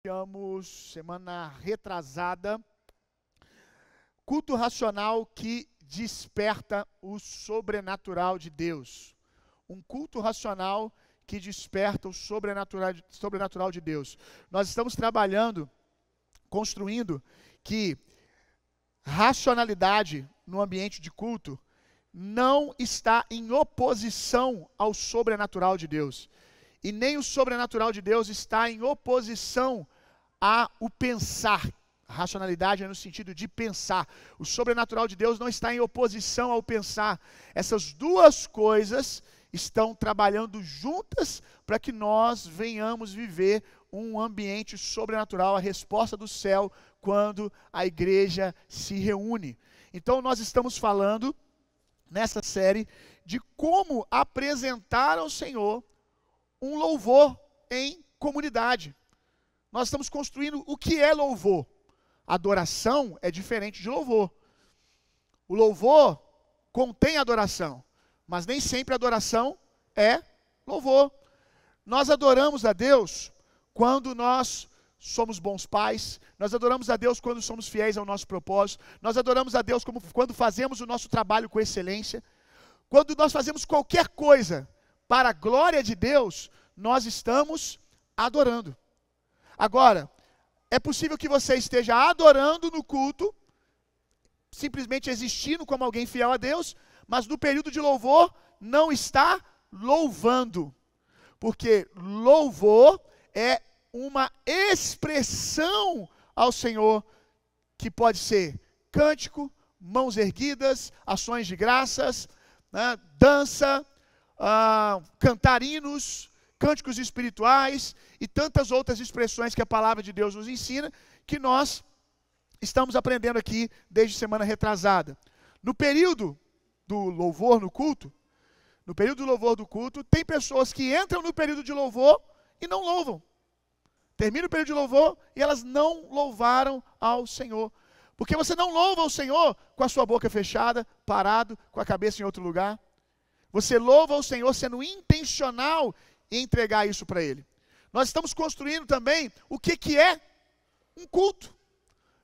Iniciamos semana retrasada, culto racional que desperta o sobrenatural de Deus. Um culto racional que desperta o sobrenatural de Deus. Nós estamos trabalhando, construindo que racionalidade no ambiente de culto não está em oposição ao sobrenatural de Deus. E nem o sobrenatural de Deus está em oposição ao pensar. A racionalidade é no sentido de pensar. O sobrenatural de Deus não está em oposição ao pensar. Essas duas coisas estão trabalhando juntas para que nós venhamos viver um ambiente sobrenatural, a resposta do céu quando a igreja se reúne. Então nós estamos falando nessa série de como apresentar ao Senhor um louvor em comunidade. Nós estamos construindo o que é louvor. Adoração é diferente de louvor. O louvor contém adoração, mas nem sempre adoração é louvor. Nós adoramos a Deus quando nós somos bons pais, nós adoramos a Deus quando somos fiéis ao nosso propósito, nós adoramos a Deus quando fazemos o nosso trabalho com excelência, quando nós fazemos qualquer coisa para a glória de Deus, nós estamos adorando. Agora, é possível que você esteja adorando no culto, simplesmente existindo como alguém fiel a Deus, mas no período de louvor não está louvando. Porque louvor é uma expressão ao Senhor que pode ser cântico, mãos erguidas, ações de graças, né, dança, cantar hinos, cânticos espirituais e tantas outras expressões que a palavra de Deus nos ensina, que nós estamos aprendendo aqui desde semana retrasada. No período do louvor no culto, tem pessoas que entram no período de louvor e não louvam. Termina o período de louvor e elas não louvaram ao Senhor. Porque você não louva ao Senhor com a sua boca fechada, parado, com a cabeça em outro lugar. Você louva ao Senhor sendo intencional em entregar isso para Ele. Nós estamos construindo também o que é um culto.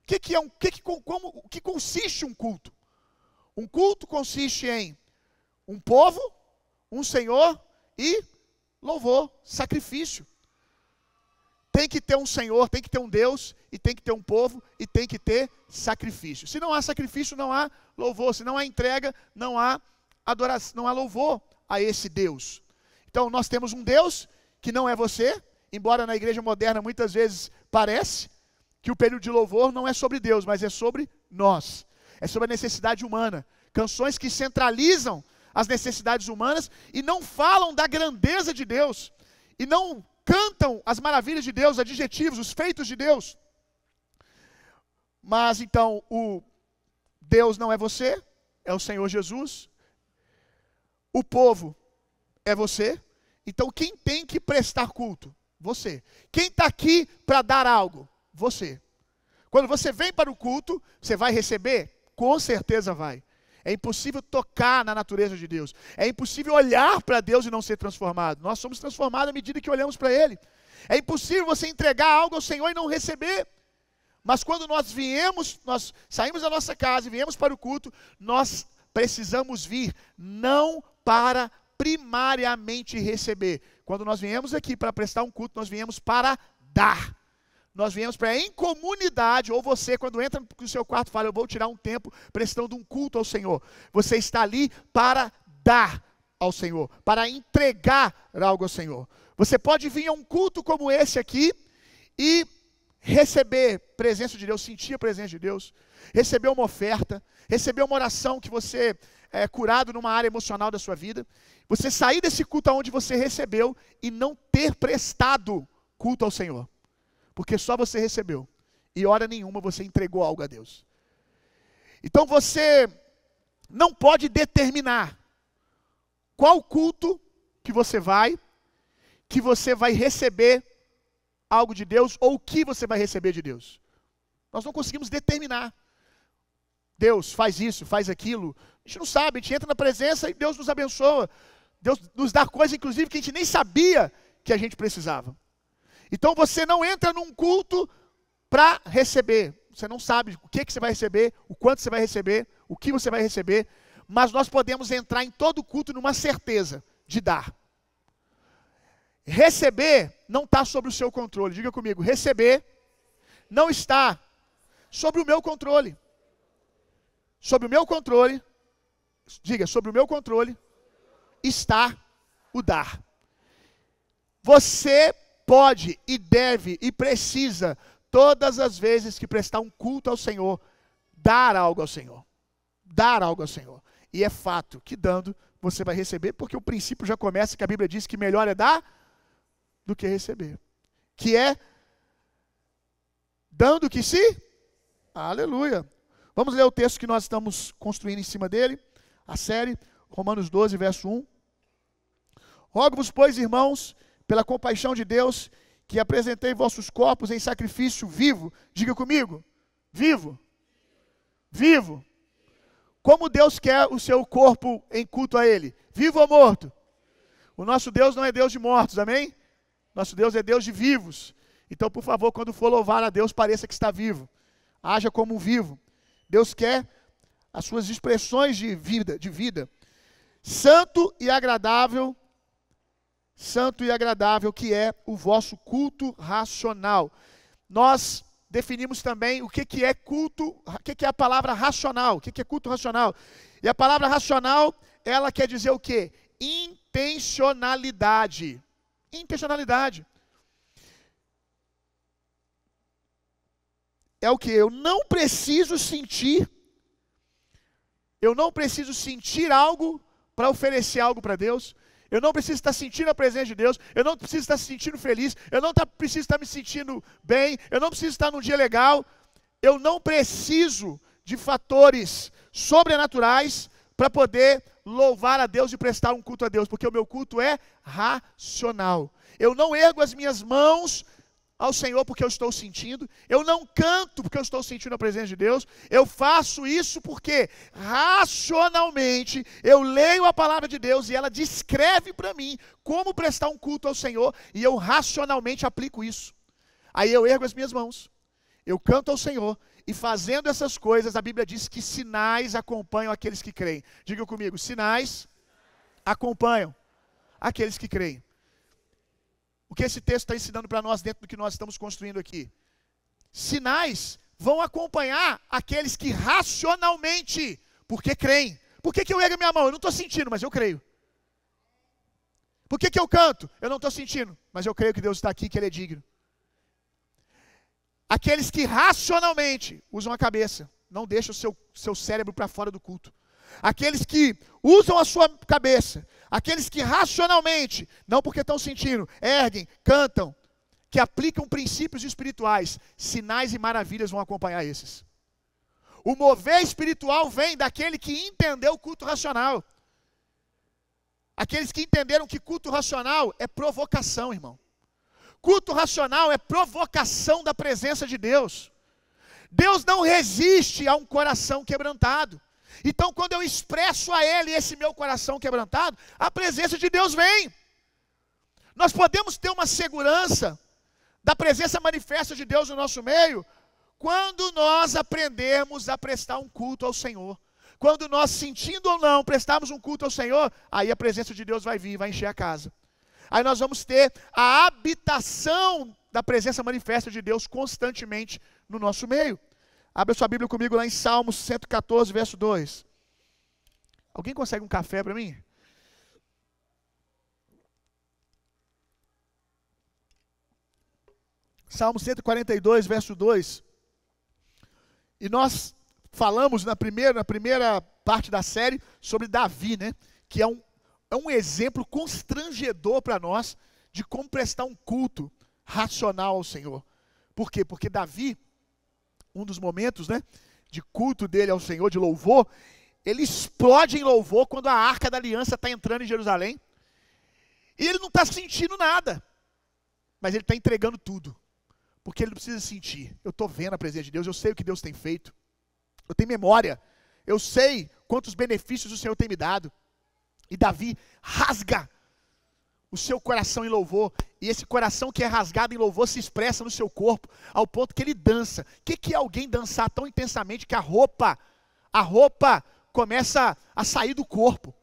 O que consiste um culto? Um culto consiste em um povo, um Senhor e louvor, sacrifício. Tem que ter um Senhor, tem que ter um Deus, e tem que ter um povo, e tem que ter sacrifício. Se não há sacrifício, não há louvor. Se não há entrega, não há adoração, não há louvor a esse Deus. Então nós temos um Deus que não é você, embora na igreja moderna muitas vezes parece que o período de louvor não é sobre Deus, mas é sobre nós. É sobre a necessidade humana. Canções que centralizam as necessidades humanas e não falam da grandeza de Deus. E não cantam as maravilhas de Deus, adjetivos, os feitos de Deus. Mas então o Deus não é você, é o Senhor Jesus. O povo é você. Então quem tem que prestar culto? Você. Quem está aqui para dar algo? Você. Quando você vem para o culto, você vai receber? Com certeza vai. É impossível tocar na natureza de Deus. É impossível olhar para Deus e não ser transformado. Nós somos transformados à medida que olhamos para Ele. É impossível você entregar algo ao Senhor e não receber. Mas quando nós saímos da nossa casa e viemos para o culto, nós precisamos vir não para primariamente receber. Quando nós viemos aqui para prestar um culto, nós viemos para dar. Nós viemos para em comunidade, ou você quando entra no seu quarto fala, eu vou tirar um tempo prestando um culto ao Senhor. Você está ali para dar ao Senhor, para entregar algo ao Senhor. Você pode vir a um culto como esse aqui e receber presença de Deus, sentir a presença de Deus, receber uma oferta, receber uma oração que você é curado numa área emocional da sua vida. Você sair desse culto onde você recebeu e não ter prestado culto ao Senhor. Porque só você recebeu. E hora nenhuma você entregou algo a Deus. Então você não pode determinar qual culto que você vai receber algo de Deus ou o que você vai receber de Deus. Nós não conseguimos determinar. Deus faz isso, faz aquilo. A gente não sabe, a gente entra na presença e Deus nos abençoa. Deus nos dá coisas, inclusive, que a gente nem sabia que a gente precisava. Então você não entra num culto para receber. Você não sabe o que você vai receber, o quanto você vai receber, o que você vai receber. Mas nós podemos entrar em todo culto numa certeza de dar. Receber não está sobre o seu controle. Diga comigo, receber não está sobre o meu controle. Sobre o meu controle, diga, sobre o meu controle está o dar. Você pode e deve e precisa, todas as vezes que prestar um culto ao Senhor, dar algo ao Senhor. Dar algo ao Senhor. E é fato que dando você vai receber, porque o princípio já começa que a Bíblia diz que melhor é dar do que receber. Que é dando que se... Aleluia. Vamos ler o texto que nós estamos construindo em cima dele, a série, Romanos 12, verso 1. Rogo-vos, pois, irmãos, pela compaixão de Deus, que apresentei vossos corpos em sacrifício vivo. Diga comigo, vivo. Vivo. Como Deus quer o seu corpo em culto a Ele? Vivo ou morto? O nosso Deus não é Deus de mortos, amém? Nosso Deus é Deus de vivos. Então, por favor, quando for louvar a Deus, pareça que está vivo. Haja como um vivo. Deus quer as suas expressões de vida. Santo e agradável, que é o vosso culto racional. Nós definimos também o que é culto, o que é a palavra racional, o que é culto racional. E a palavra racional, ela quer dizer o quê? Intencionalidade. Intencionalidade. É o que? Eu não preciso sentir algo para oferecer algo para Deus. Eu não preciso estar sentindo a presença de Deus. Eu não preciso estar se sentindo feliz. Eu não preciso estar me sentindo bem. Eu não preciso estar num dia legal. Eu não preciso de fatores sobrenaturais para poder louvar a Deus e prestar um culto a Deus, porque o meu culto é racional. Eu não ergo as minhas mãos ao Senhor porque eu estou sentindo, eu não canto porque eu estou sentindo a presença de Deus, eu faço isso porque racionalmente eu leio a palavra de Deus e ela descreve para mim como prestar um culto ao Senhor e eu racionalmente aplico isso. Aí eu ergo as minhas mãos, eu canto ao Senhor e fazendo essas coisas a Bíblia diz que sinais acompanham aqueles que creem. Diga comigo, sinais acompanham aqueles que creem. O que esse texto está ensinando para nós dentro do que nós estamos construindo aqui? Sinais vão acompanhar aqueles que racionalmente, porque creem. Por que eu ergo a minha mão? Eu não estou sentindo, mas eu creio. Por que eu canto? Eu não estou sentindo, mas eu creio que Deus está aqui, que Ele é digno. Aqueles que racionalmente usam a cabeça, não deixam o seu cérebro para fora do culto. Aqueles que usam a sua cabeça, aqueles que racionalmente, não porque estão sentindo, erguem, cantam, que aplicam princípios espirituais, sinais e maravilhas vão acompanhar esses. O mover espiritual vem daquele que entendeu o culto racional. Aqueles que entenderam que culto racional é provocação, irmão. Culto racional é provocação da presença de Deus. Deus não resiste a um coração quebrantado. Então, quando eu expresso a Ele esse meu coração quebrantado, a presença de Deus vem. Nós podemos ter uma segurança da presença manifesta de Deus no nosso meio, quando nós aprendermos a prestar um culto ao Senhor. Quando nós, sentindo ou não, prestarmos um culto ao Senhor, aí a presença de Deus vai vir, vai encher a casa. Aí nós vamos ter a habitação da presença manifesta de Deus constantemente no nosso meio. Abra sua Bíblia comigo lá em Salmos 114, verso 2. Alguém consegue um café para mim? Salmo 142, verso 2. E nós falamos na primeira parte da série sobre Davi, né? Que é um exemplo constrangedor para nós de como prestar um culto racional ao Senhor. Por quê? Porque Davi, um dos momentos, né, de culto dele ao Senhor, de louvor, ele explode em louvor quando a Arca da Aliança está entrando em Jerusalém. E ele não está sentindo nada, mas ele está entregando tudo. Porque ele não precisa sentir. Eu estou vendo a presença de Deus, eu sei o que Deus tem feito. Eu tenho memória. Eu sei quantos benefícios o Senhor tem me dado. E Davi rasga o seu coração em louvor. e esse coração que é rasgado em louvor se expressa no seu corpo, ao ponto que ele dança. O que é alguém dançar tão intensamente que a roupa começa a sair do corpo,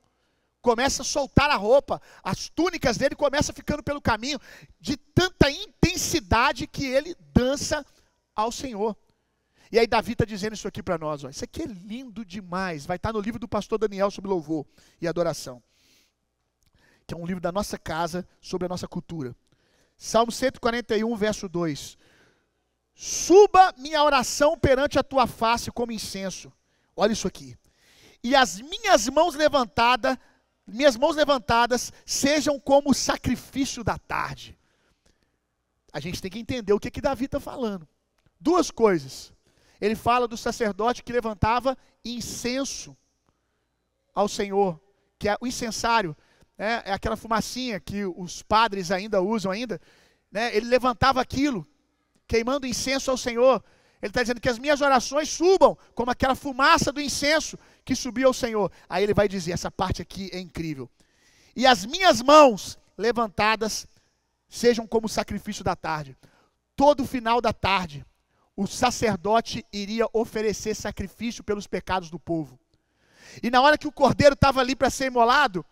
começa a soltar a roupa, as túnicas dele começam ficando pelo caminho, de tanta intensidade que ele dança ao Senhor. E aí Davi está dizendo isso aqui para nós, ó. Isso aqui é lindo demais, vai estar no livro do pastor Daniel sobre louvor e adoração, que é um livro da nossa casa, sobre a nossa cultura. Salmo 141, verso 2. Suba minha oração perante a tua face como incenso. Olha isso aqui. E as minhas mãos levantadas sejam como o sacrifício da tarde. A gente tem que entender o que Davi está falando. Duas coisas. Ele fala do sacerdote que levantava incenso ao Senhor, que é o incensário, né? É aquela fumacinha que os padres ainda usam ainda, né? Ele levantava aquilo, queimando incenso ao Senhor. Ele está dizendo que as minhas orações subam como aquela fumaça do incenso que subia ao Senhor. Aí ele vai dizer, essa parte aqui é incrível. E as minhas mãos levantadas sejam como o sacrifício da tarde. Todo final da tarde, o sacerdote iria oferecer sacrifício pelos pecados do povo. E na hora que o cordeiro estava ali para ser imolado,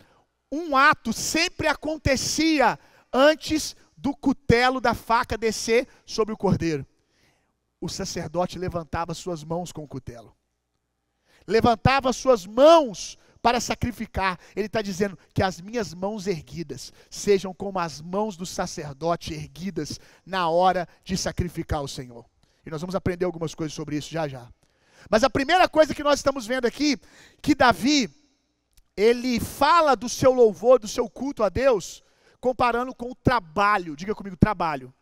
um ato sempre acontecia antes do cutelo da faca descer sobre o cordeiro. O sacerdote levantava suas mãos com o cutelo. Levantava suas mãos para sacrificar. Ele está dizendo que as minhas mãos erguidas sejam como as mãos do sacerdote erguidas na hora de sacrificar ao Senhor. E nós vamos aprender algumas coisas sobre isso já já. Mas a primeira coisa que nós estamos vendo aqui, que Davi, ele fala do seu louvor, do seu culto a Deus, comparando com o trabalho. Diga comigo, trabalho.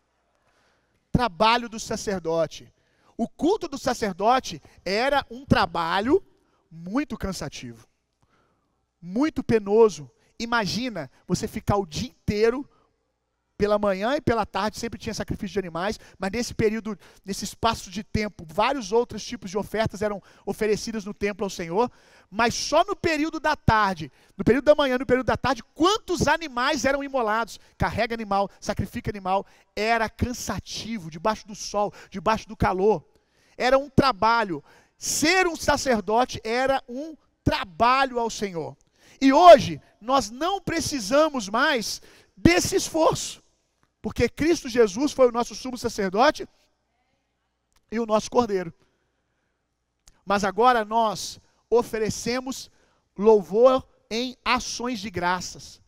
Trabalho do sacerdote. O culto do sacerdote era um trabalho muito cansativo, muito penoso. Imagina você ficar o dia inteiro, pela manhã e pela tarde, sempre tinha sacrifício de animais, mas nesse período, nesse espaço de tempo, vários outros tipos de ofertas eram oferecidas no templo ao Senhor, mas só no período da tarde, no período da manhã, no período da tarde, quantos animais eram imolados? Carrega animal, sacrifica animal, era cansativo, debaixo do sol, debaixo do calor, era um trabalho. Ser um sacerdote era um trabalho ao Senhor. E hoje, nós não precisamos mais desse esforço, porque Cristo Jesus foi o nosso sumo sacerdote e o nosso cordeiro. Mas agora nós oferecemos louvor em ações de graças,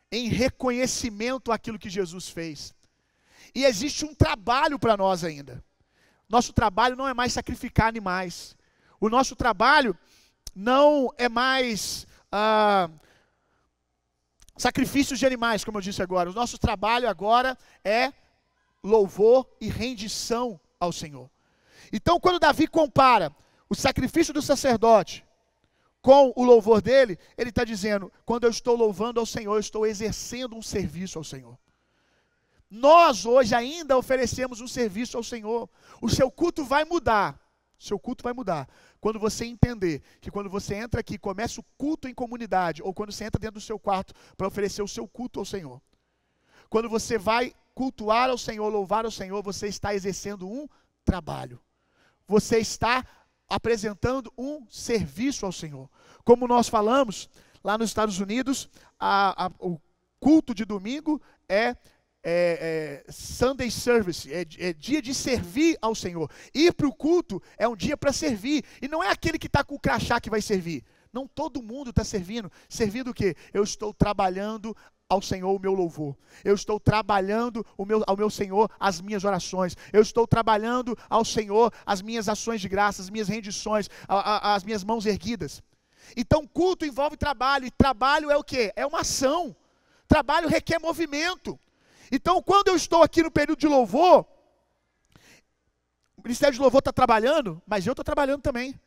em reconhecimento àquilo que Jesus fez. E existe um trabalho para nós ainda. Nosso trabalho não é mais sacrificar animais. O nosso trabalho não é mais sacrifícios de animais, como eu disse agora. O nosso trabalho agora é louvor e rendição ao Senhor. Então, quando Davi compara o sacrifício do sacerdote com o louvor dele, ele está dizendo, quando eu estou louvando ao Senhor, eu estou exercendo um serviço ao Senhor. Nós hoje ainda oferecemos um serviço ao Senhor. O seu culto vai mudar. Seu culto vai mudar quando você entender que quando você entra aqui, começa o culto em comunidade, ou quando você entra dentro do seu quarto para oferecer o seu culto ao Senhor. Quando você vai cultuar ao Senhor, louvar ao Senhor, você está exercendo um trabalho. Você está apresentando um serviço ao Senhor. Como nós falamos, lá nos Estados Unidos, o culto de domingo é Sunday Service, é dia de servir ao Senhor. Ir para o culto é um dia para servir, e não é aquele que está com o crachá que vai servir. Não, todo mundo está servindo. Servindo o quê? Eu estou trabalhando ao Senhor o meu louvor. Eu estou trabalhando ao meu Senhor as minhas orações. Eu estou trabalhando ao Senhor as minhas ações de graça, as minhas rendições, as minhas mãos erguidas. Então culto envolve trabalho, e trabalho é o quê? É uma ação. Trabalho requer movimento. Então, quando eu estou aqui no período de louvor, o Ministério de Louvor está trabalhando, mas eu estou trabalhando também.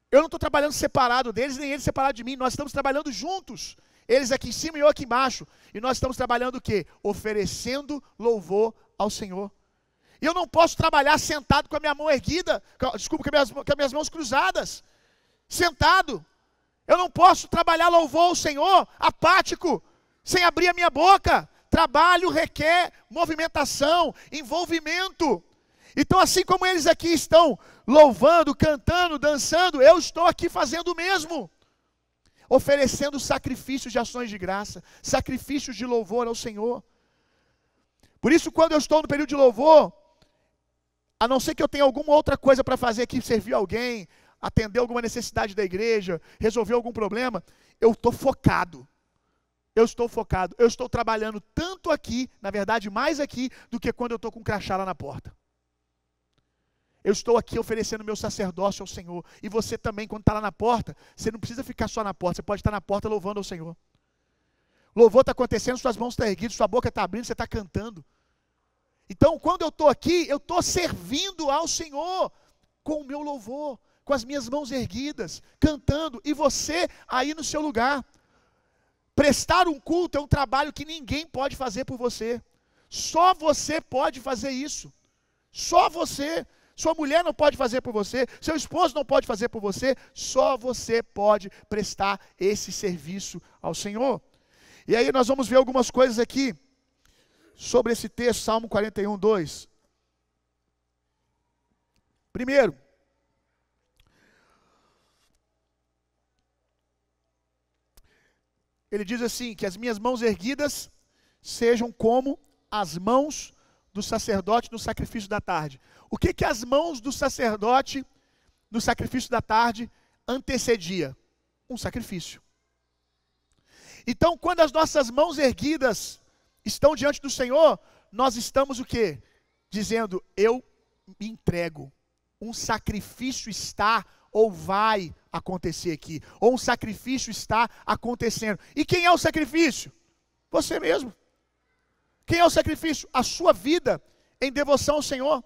Eu não estou trabalhando separado deles, nem eles separados de mim. Nós estamos trabalhando juntos. Eles aqui em cima e eu aqui embaixo. E nós estamos trabalhando o quê? Oferecendo louvor ao Senhor. E eu não posso trabalhar sentado com a minha mão erguida, com as minhas mãos cruzadas. Sentado. Eu não posso trabalhar louvor ao Senhor apático, sem abrir a minha boca. Trabalho requer movimentação, envolvimento. Então, assim como eles aqui estão louvando, cantando, dançando, eu estou aqui fazendo o mesmo. Oferecendo sacrifícios de ações de graça, sacrifícios de louvor ao Senhor. Por isso, quando eu estou no período de louvor, a não ser que eu tenha alguma outra coisa para fazer aqui, servir alguém, atender alguma necessidade da igreja, resolver algum problema, eu estou focado. Eu estou trabalhando tanto aqui, na verdade mais aqui, do que quando eu estou com um crachá lá na porta. Eu estou aqui oferecendo meu sacerdócio ao Senhor. E você também, quando está lá na porta, você não precisa ficar só na porta, você pode estar na porta louvando ao Senhor. Louvor está acontecendo, suas mãos estão erguidas, sua boca está abrindo, você está cantando. Então, quando eu estou aqui, eu estou servindo ao Senhor com o meu louvor, com as minhas mãos erguidas, cantando, e você aí no seu lugar. Prestar um culto é um trabalho que ninguém pode fazer por você. Só você pode fazer isso. Só você. Sua mulher não pode fazer por você. Seu esposo não pode fazer por você. Só você pode prestar esse serviço ao Senhor. E aí nós vamos ver algumas coisas aqui sobre esse texto, Salmo 41, 2. Primeiro, ele diz assim, que as minhas mãos erguidas sejam como as mãos do sacerdote no sacrifício da tarde. O que as mãos do sacerdote no sacrifício da tarde antecedia? Um sacrifício. Então, quando as nossas mãos erguidas estão diante do Senhor, nós estamos o quê? Dizendo, eu me entrego. Um sacrifício está ou vai acontecer aqui. Ou um sacrifício está acontecendo. E quem é o sacrifício? Você mesmo. Quem é o sacrifício? A sua vida em devoção ao Senhor.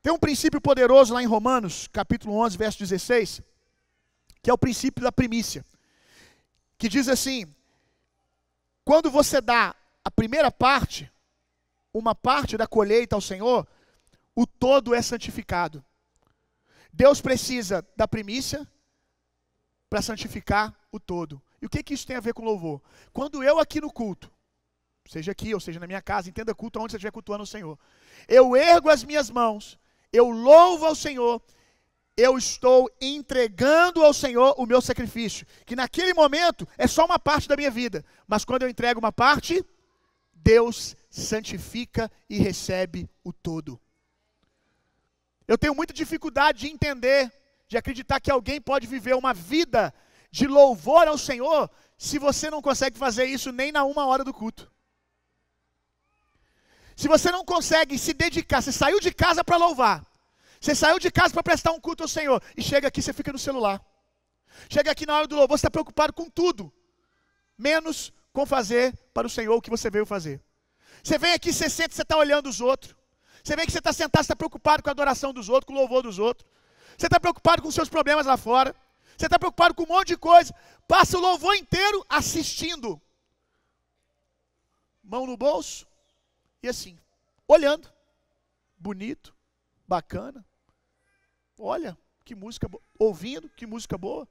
Tem um princípio poderoso lá em Romanos, capítulo 11, verso 16, que é o princípio da primícia. Que diz assim, quando você dá a primeira parte, uma parte da colheita ao Senhor, o todo é santificado. Deus precisa da primícia para santificar o todo. E o que isso tem a ver com louvor? Quando eu aqui no culto, seja aqui ou seja na minha casa, entenda culto onde você estiver cultuando o Senhor, eu ergo as minhas mãos, eu louvo ao Senhor, eu estou entregando ao Senhor o meu sacrifício, que naquele momento é só uma parte da minha vida, mas quando eu entrego uma parte, Deus santifica e recebe o todo. Eu tenho muita dificuldade de entender, de acreditar que alguém pode viver uma vida de louvor ao Senhor, se você não consegue fazer isso nem na 1 hora do culto. Se você não consegue se dedicar, você saiu de casa para louvar, você saiu de casa para prestar um culto ao Senhor, e chega aqui, você fica no celular. Chega aqui na hora do louvor, você está preocupado com tudo, menos com fazer para o Senhor o que você veio fazer. Você vem aqui, você senta, você está olhando os outros. Você vê que você está sentado, você está preocupado com a adoração dos outros, com o louvor dos outros. Você está preocupado com os seus problemas lá fora. Você está preocupado com um monte de coisa. Passa o louvor inteiro assistindo. Mão no bolso e assim, olhando. Bonito, bacana. Olha, que música boa. Ouvindo, que música boa.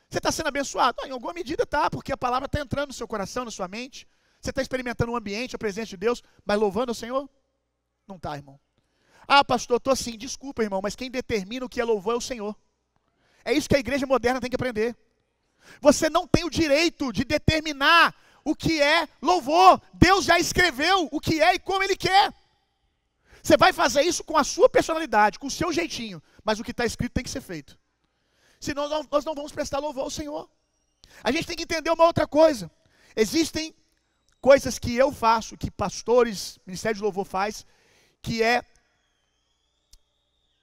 Você está sendo abençoado? Em alguma medida está, porque a palavra está entrando no seu coração, na sua mente. Você está experimentando o ambiente, a presença de Deus, mas louvando ao Senhor? Não está, irmão. Ah, pastor, estou assim. Desculpa, irmão, mas quem determina o que é louvor é o Senhor. É isso que a igreja moderna tem que aprender. Você não tem o direito de determinar o que é louvor. Deus já escreveu o que é e como Ele quer. Você vai fazer isso com a sua personalidade, com o seu jeitinho, mas o que está escrito tem que ser feito. Senão nós não vamos prestar louvor ao Senhor. A gente tem que entender uma outra coisa. Existem coisas que eu faço, que pastores, Ministério de Louvor faz,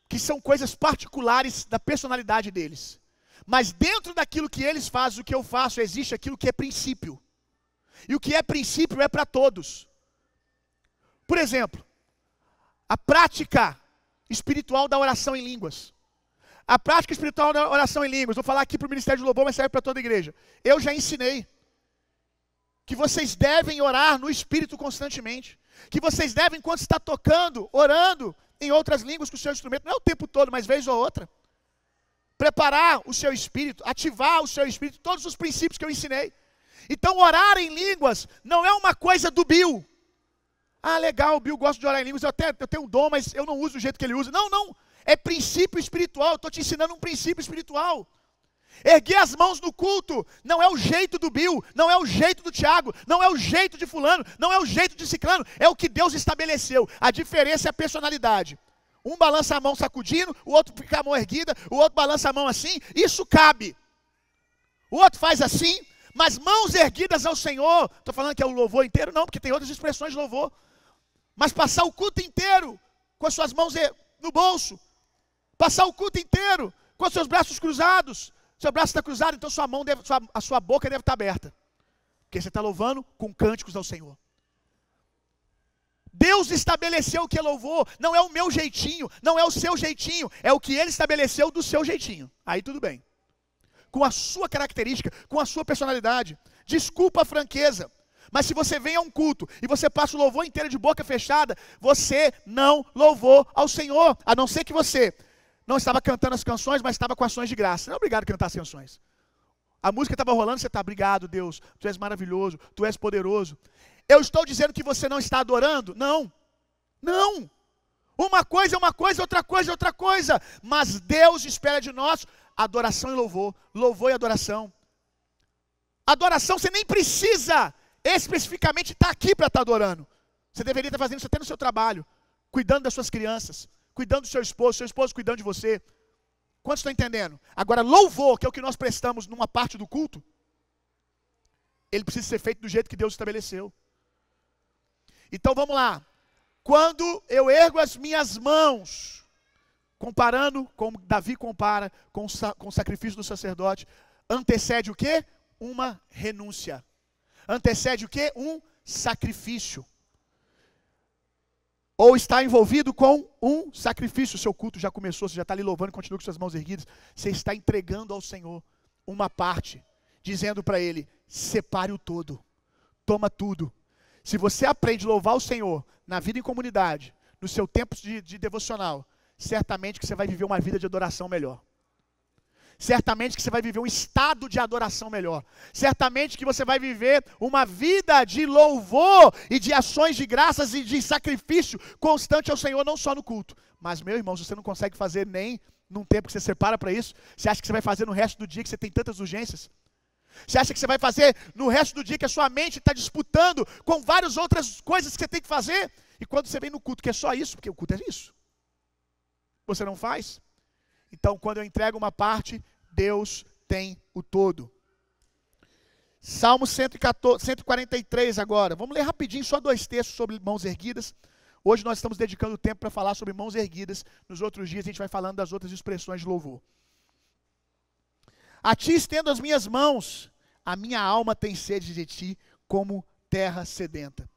que são coisas particulares da personalidade deles. Mas dentro daquilo que eles fazem, o que eu faço, existe aquilo que é princípio. E o que é princípio é para todos. Por exemplo, a prática espiritual da oração em línguas. A prática espiritual da oração em línguas, vou falar aqui para o Ministério de Louvor, mas serve para toda a igreja. Eu já ensinei que vocês devem orar no Espírito constantemente. Que vocês devem, enquanto está tocando, orando em outras línguas com o seu instrumento, não é o tempo todo, mas vez ou outra. Preparar o seu espírito, ativar o seu espírito, todos os princípios que eu ensinei. Então orar em línguas não é uma coisa do Bill. Ah, legal, o Bill gosta de orar em línguas, eu tenho um dom, mas eu não uso do jeito que ele usa. Não, não, é princípio espiritual, eu estou te ensinando um princípio espiritual. Erguer as mãos no culto não é o jeito do Bill, não é o jeito do Tiago, não é o jeito de fulano, não é o jeito de ciclano, é o que Deus estabeleceu. A diferença é a personalidade. Um balança a mão sacudindo, o outro fica a mão erguida, o outro balança a mão assim, isso cabe. O outro faz assim, mas mãos erguidas ao Senhor, estou falando que é o louvor inteiro? Não, porque tem outras expressões de louvor. Mas passar o culto inteiro com as suas mãos no bolso, passar o culto inteiro com os seus braços cruzados, seu braço está cruzado, então a sua boca deve estar aberta, porque você está louvando com cânticos ao Senhor. Deus estabeleceu o que é louvor, não é o meu jeitinho, não é o seu jeitinho, é o que Ele estabeleceu do seu jeitinho. Aí tudo bem. Com a sua característica, com a sua personalidade. Desculpa a franqueza, mas se você vem a um culto e você passa o louvor inteiro de boca fechada, você não louvou ao Senhor, a não ser que você não estava cantando as canções, mas estava com ações de graça. Não é obrigado a cantar as canções. A música estava rolando, você está, obrigado Deus, Tu és maravilhoso, Tu és poderoso. Eu estou dizendo que você não está adorando? Não, não. Uma coisa é uma coisa, outra coisa é outra coisa. Mas Deus espera de nós adoração e louvor, louvor e adoração. Adoração você nem precisa especificamente estar aqui para estar adorando. Você deveria estar fazendo isso até no seu trabalho, cuidando das suas crianças, cuidando do seu esposo cuidando de você. Quantos estão entendendo? Agora, louvor, que é o que nós prestamos numa parte do culto, ele precisa ser feito do jeito que Deus estabeleceu. Então vamos lá. Quando eu ergo as minhas mãos, comparando, como Davi compara com o sacrifício do sacerdote, antecede o quê? Uma renúncia. Antecede o quê? Um sacrifício. Ou está envolvido com um sacrifício. O seu culto já começou, você já está ali louvando e continua com suas mãos erguidas. Você está entregando ao Senhor uma parte, dizendo para Ele, separe o todo, toma tudo. Se você aprende a louvar o Senhor na vida em comunidade, no seu tempo de devocional, certamente que você vai viver uma vida de adoração melhor. Certamente que você vai viver um estado de adoração melhor. Certamente que você vai viver uma vida de louvor e de ações de graças e de sacrifício constante ao Senhor, não só no culto. Mas, meu irmão, se você não consegue fazer nem num tempo que você separa para isso, você acha que você vai fazer no resto do dia que você tem tantas urgências? Você acha que você vai fazer no resto do dia que a sua mente está disputando com várias outras coisas que você tem que fazer? E quando você vem no culto, que é só isso, porque o culto é isso, você não faz? Então, quando eu entrego uma parte, Deus tem o todo. Salmo 143 agora. Vamos ler rapidinho, só 2 textos sobre mãos erguidas. Hoje nós estamos dedicando tempo para falar sobre mãos erguidas. Nos outros dias a gente vai falando das outras expressões de louvor. A ti estendo as minhas mãos, a minha alma tem sede de ti, como terra sedenta.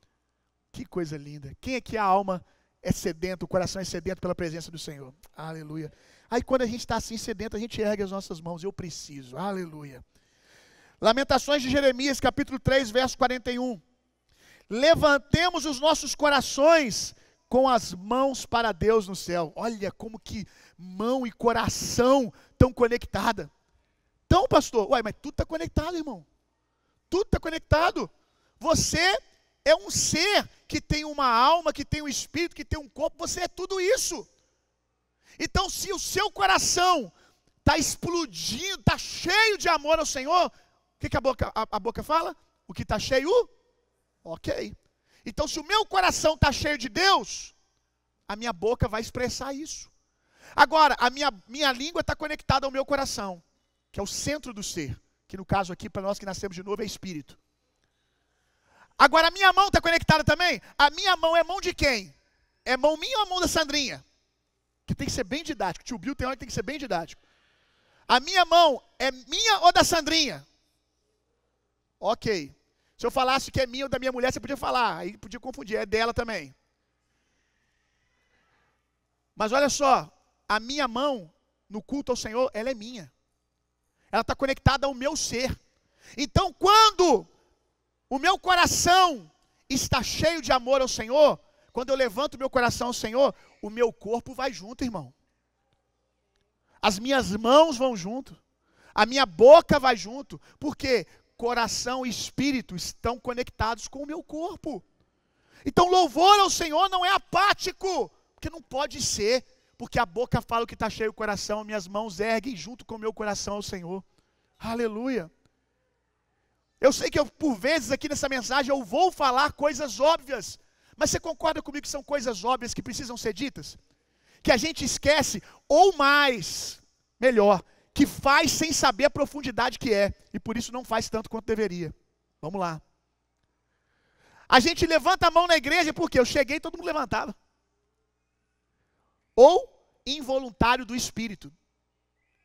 Que coisa linda. Quem é que a alma é sedenta, o coração é sedento pela presença do Senhor? Aleluia. Aí quando a gente está assim sedento, a gente ergue as nossas mãos. Eu preciso. Aleluia. Lamentações de Jeremias, capítulo 3, verso 41. Levantemos os nossos corações com as mãos para Deus no céu. Olha como que mão e coração estão conectadas. Então, pastor, mas tudo está conectado, irmão. Tudo está conectado. Você é um ser que tem uma alma, que tem um espírito, que tem um corpo. Você é tudo isso. Então, se o seu coração está explodindo, está cheio de amor ao Senhor, o que a boca fala? O que está cheio? Ok. Então, se o meu coração está cheio de Deus, a minha boca vai expressar isso. Agora, a minha língua está conectada ao meu coração, que é o centro do ser, que no caso aqui, para nós que nascemos de novo, é espírito. Agora, a minha mão está conectada também? A minha mão é mão de quem? É mão minha ou a mão da Sandrinha? Que tem que ser bem didático. Tio Bill tem hora que tem que ser bem didático. A minha mão é minha ou da Sandrinha? Ok. Se eu falasse que é minha ou da minha mulher, você podia falar. Aí podia confundir. É dela também. Mas olha só. A minha mão, no culto ao Senhor, ela é minha. Ela está conectada ao meu ser. Então, quando o meu coração está cheio de amor ao Senhor, quando eu levanto o meu coração ao Senhor, o meu corpo vai junto, irmão. As minhas mãos vão junto. A minha boca vai junto. Porque coração e espírito estão conectados com o meu corpo. Então louvor ao Senhor não é apático, porque não pode ser, porque a boca fala o que está cheio o coração, minhas mãos erguem junto com o meu coração ao Senhor. Aleluia. Eu sei que por vezes aqui nessa mensagem eu vou falar coisas óbvias, mas você concorda comigo que são coisas óbvias que precisam ser ditas? Que a gente esquece, ou mais, melhor, que faz sem saber a profundidade que é, e por isso não faz tanto quanto deveria. Vamos lá. A gente levanta a mão na igreja porque eu cheguei e todo mundo levantava. Ou involuntário do espírito.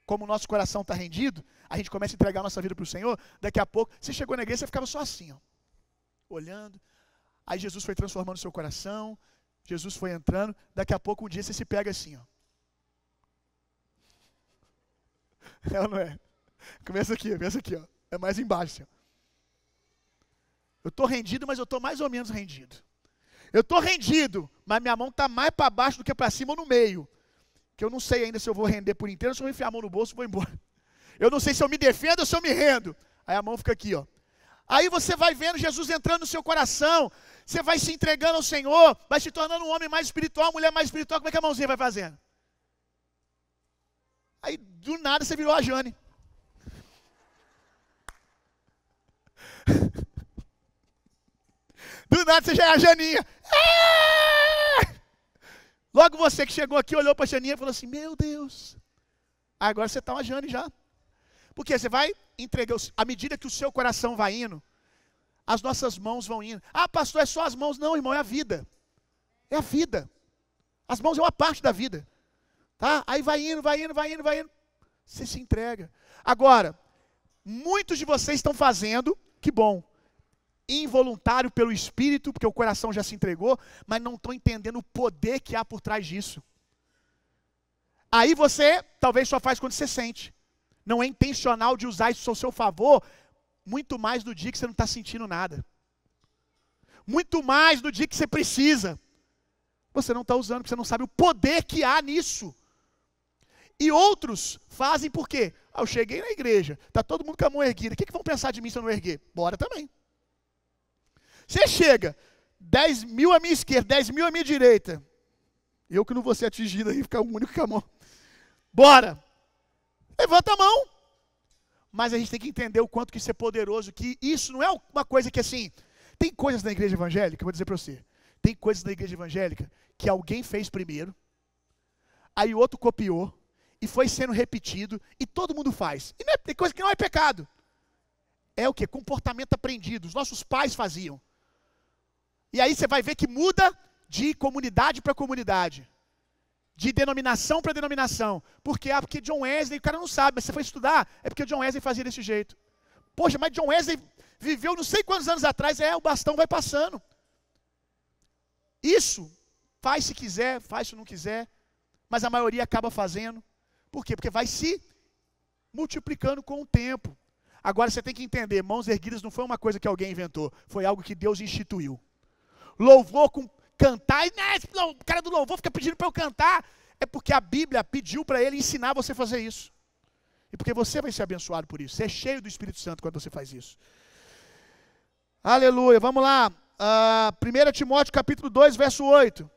Como o nosso coração está rendido, a gente começa a entregar a nossa vida para o Senhor, daqui a pouco, você chegou na igreja, você ficava só assim, ó, olhando. Aí Jesus foi transformando o seu coração, Jesus foi entrando, daqui a pouco um dia você se pega assim, ó. É ou não é? Começa aqui, ó. É mais embaixo, assim, ó. Eu estou rendido, mas eu estou mais ou menos rendido. Eu estou rendido, mas minha mão está mais para baixo do que para cima ou no meio. Que eu não sei ainda se eu vou render por inteiro, se eu vou enfiar a mão no bolso e vou embora. Eu não sei se eu me defendo ou se eu me rendo. Aí a mão fica aqui, ó. Aí você vai vendo Jesus entrando no seu coração, você vai se entregando ao Senhor, vai se tornando um homem mais espiritual, uma mulher mais espiritual, como é que a mãozinha vai fazendo? Aí do nada você virou a Jane. Do nada você já é a Janinha. Logo você que chegou aqui, olhou para a Janinha e falou assim, meu Deus, agora você está uma Jane já. Porque você vai entregar, à medida que o seu coração vai indo, as nossas mãos vão indo. Ah, pastor, é só as mãos. Não, irmão, é a vida. É a vida. As mãos é uma parte da vida. Tá? Aí vai indo. Você se entrega. Agora, muitos de vocês estão fazendo, que bom, involuntário pelo Espírito, porque o coração já se entregou, mas não estão entendendo o poder que há por trás disso. Aí você talvez só faz quando você sente. Não é intencional de usar isso ao seu favor, muito mais no dia que você não está sentindo nada. Muito mais no dia que você precisa. Você não está usando, porque você não sabe o poder que há nisso. E outros fazem por quê? Ah, eu cheguei na igreja, está todo mundo com a mão erguida. O que vão pensar de mim se eu não erguer? Bora também. Você chega, 10 mil à minha esquerda, 10 mil à minha direita. Eu que não vou ser atingido aí, ficar o único com a mão. Bora! Levanta a mão. Mas a gente tem que entender o quanto que isso é poderoso, que isso não é uma coisa que assim... Tem coisas na igreja evangélica, eu vou dizer para você. Tem coisas na igreja evangélica que alguém fez primeiro, aí o outro copiou, e foi sendo repetido, e todo mundo faz. E tem coisa que não é pecado. É o quê? Comportamento aprendido. Os nossos pais faziam. E aí você vai ver que muda de comunidade para comunidade. De denominação para denominação. Por quê? Ah, porque John Wesley, o cara não sabe, mas você foi estudar, é porque John Wesley fazia desse jeito. Poxa, mas John Wesley viveu não sei quantos anos atrás, o bastão vai passando. Isso, faz se quiser, faz se não quiser, mas a maioria acaba fazendo. Por quê? Porque vai se multiplicando com o tempo. Agora você tem que entender, mãos erguidas não foi uma coisa que alguém inventou, foi algo que Deus instituiu. Louvor com cantar, e o cara do louvor fica pedindo para eu cantar, é porque a Bíblia pediu para ele ensinar você a fazer isso. E porque você vai ser abençoado por isso. Você é cheio do Espírito Santo quando você faz isso. Aleluia, vamos lá. 1 Timóteo capítulo 2, verso 8.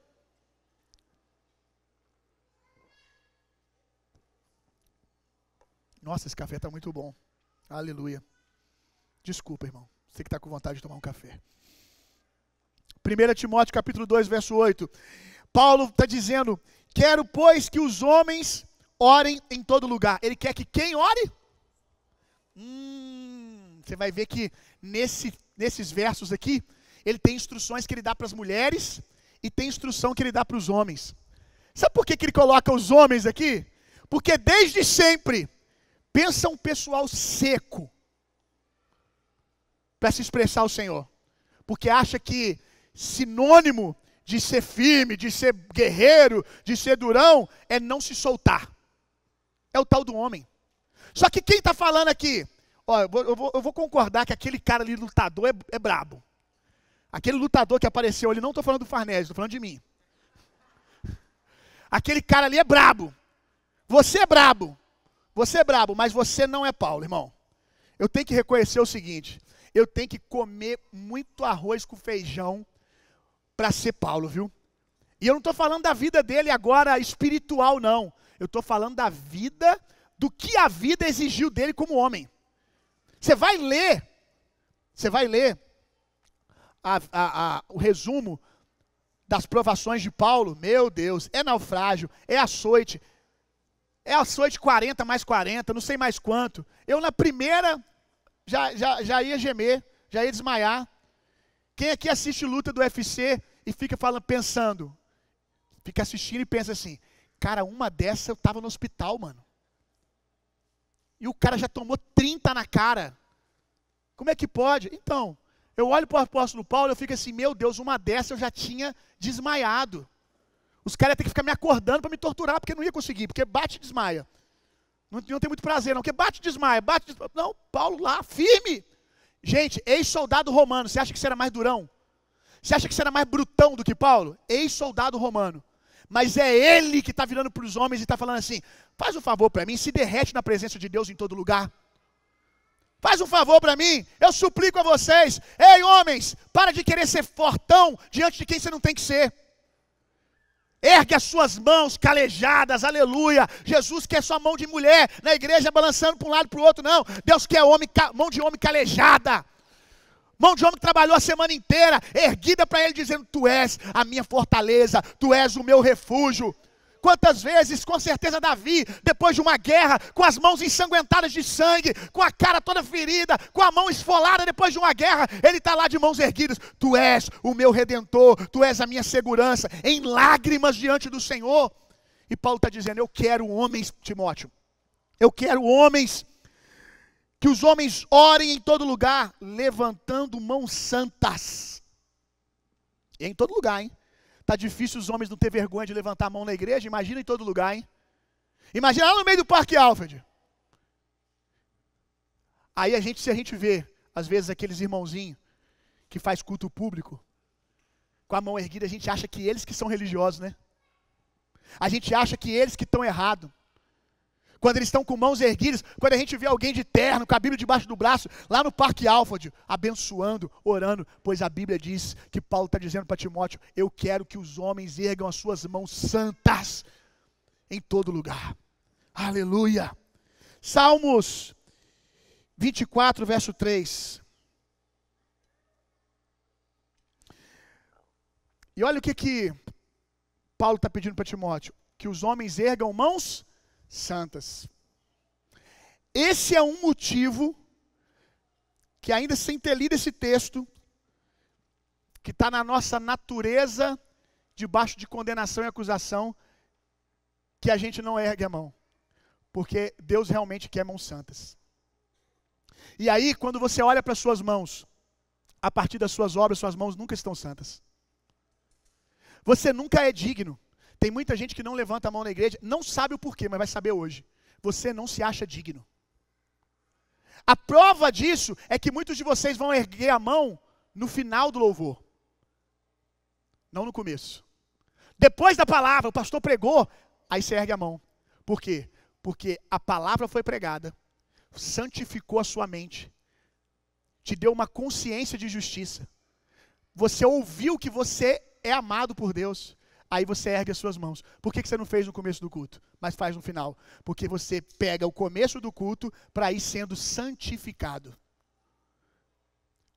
Nossa, esse café está muito bom. Aleluia. Desculpa, irmão. Você que está com vontade de tomar um café. 1 Timóteo capítulo 2, verso 8. Paulo está dizendo, quero, pois, que os homens orem em todo lugar. Ele quer que quem ore? Você vai ver que nesses versos aqui, ele tem instruções que ele dá para as mulheres e tem instrução que ele dá para os homens. Sabe por que ele coloca os homens aqui? Porque desde sempre, pensa um pessoal seco para se expressar ao Senhor. Porque acha que sinônimo de ser firme, de ser guerreiro, de ser durão, é não se soltar. É o tal do homem. Só que quem está falando aqui, ó, eu vou concordar que aquele cara ali lutador é brabo. Aquele lutador que apareceu ali, não estou falando do Farnese, estou falando de mim. Aquele cara ali é brabo. Você é brabo, mas você não é Paulo, irmão. eu tenho que reconhecer o seguinte: eu tenho que comer muito arroz com feijão para ser Paulo, viu? E eu não estou falando da vida dele agora espiritual, não. Eu estou falando da vida, do que a vida exigiu dele como homem. Você vai ler o resumo das provações de Paulo. Meu Deus, é naufrágio, é açoite 40 mais 40, não sei mais quanto. Eu na primeira já ia gemer, já ia desmaiar. Quem aqui assiste luta do UFC e fica pensando, fica assistindo e pensa assim, cara, uma dessa eu tava no hospital, mano. E o cara já tomou 30 na cara. Como é que pode? Então, eu olho para o apóstolo Paulo e eu fico assim, meu Deus, uma dessa eu já tinha desmaiado. Os caras iam ter que ficar me acordando para me torturar, porque não ia conseguir, porque bate e desmaia. Não tem muito prazer não, porque bate e desmaia, Não, Paulo lá, firme. Gente, ex-soldado romano, você acha que você era mais durão? Você acha que você era mais brutão do que Paulo? Ex-soldado romano. Mas é ele que está virando para os homens e está falando assim, faz um favor para mim, se derrete na presença de Deus em todo lugar. Faz um favor para mim, eu suplico a vocês. Ei, homens, para de querer ser fortão diante de quem você não tem que ser. Ergue as suas mãos calejadas, aleluia. Jesus quer sua mão de mulher na igreja balançando para um lado e para o outro, não. Deus quer mão de homem calejada. Mão de homem que trabalhou a semana inteira, erguida para ele, dizendo, tu és a minha fortaleza, tu és o meu refúgio. Quantas vezes, com certeza Davi, depois de uma guerra, com as mãos ensanguentadas de sangue, com a cara toda ferida, com a mão esfolada depois de uma guerra, ele está lá de mãos erguidas. Tu és o meu redentor, tu és a minha segurança, em lágrimas diante do Senhor. E Paulo está dizendo, eu quero homens, Timóteo, eu quero homens, que os homens orem em todo lugar, levantando mãos santas. E é em todo lugar, hein? Está difícil os homens não ter vergonha de levantar a mão na igreja, imagina em todo lugar, hein? Imagina lá no meio do Parque Alfred. Aí se a gente vê, às vezes, aqueles irmãozinhos que faz culto público, com a mão erguida, a gente acha que eles que são religiosos, né? A gente acha que eles que estão errados. Quando eles estão com mãos erguidas, quando a gente vê alguém de terno, com a Bíblia debaixo do braço, lá no Parque Alfred, abençoando, orando, pois a Bíblia diz que Paulo está dizendo para Timóteo, eu quero que os homens ergam as suas mãos santas em todo lugar. Aleluia. Salmos 24, verso 3. E olha o que Paulo está pedindo para Timóteo, que os homens ergam mãos santas. Esse é um motivo que, ainda sem ter lido esse texto, que está na nossa natureza, debaixo de condenação e acusação, que a gente não ergue a mão, porque Deus realmente quer mãos santas. E aí, quando você olha para suas mãos, a partir das suas obras, suas mãos nunca estão santas. Você nunca é digno. Tem muita gente que não levanta a mão na igreja, não sabe o porquê, mas vai saber hoje. Você não se acha digno. A prova disso é que muitos de vocês vão erguer a mão no final do louvor. Não no começo. Depois da palavra, o pastor pregou, aí você ergue a mão. Por quê? Porque a palavra foi pregada, santificou a sua mente, te deu uma consciência de justiça. Você ouviu que você é amado por Deus. Aí você ergue as suas mãos. Por que você não fez no começo do culto, mas faz no final? Porque você pega o começo do culto para ir sendo santificado.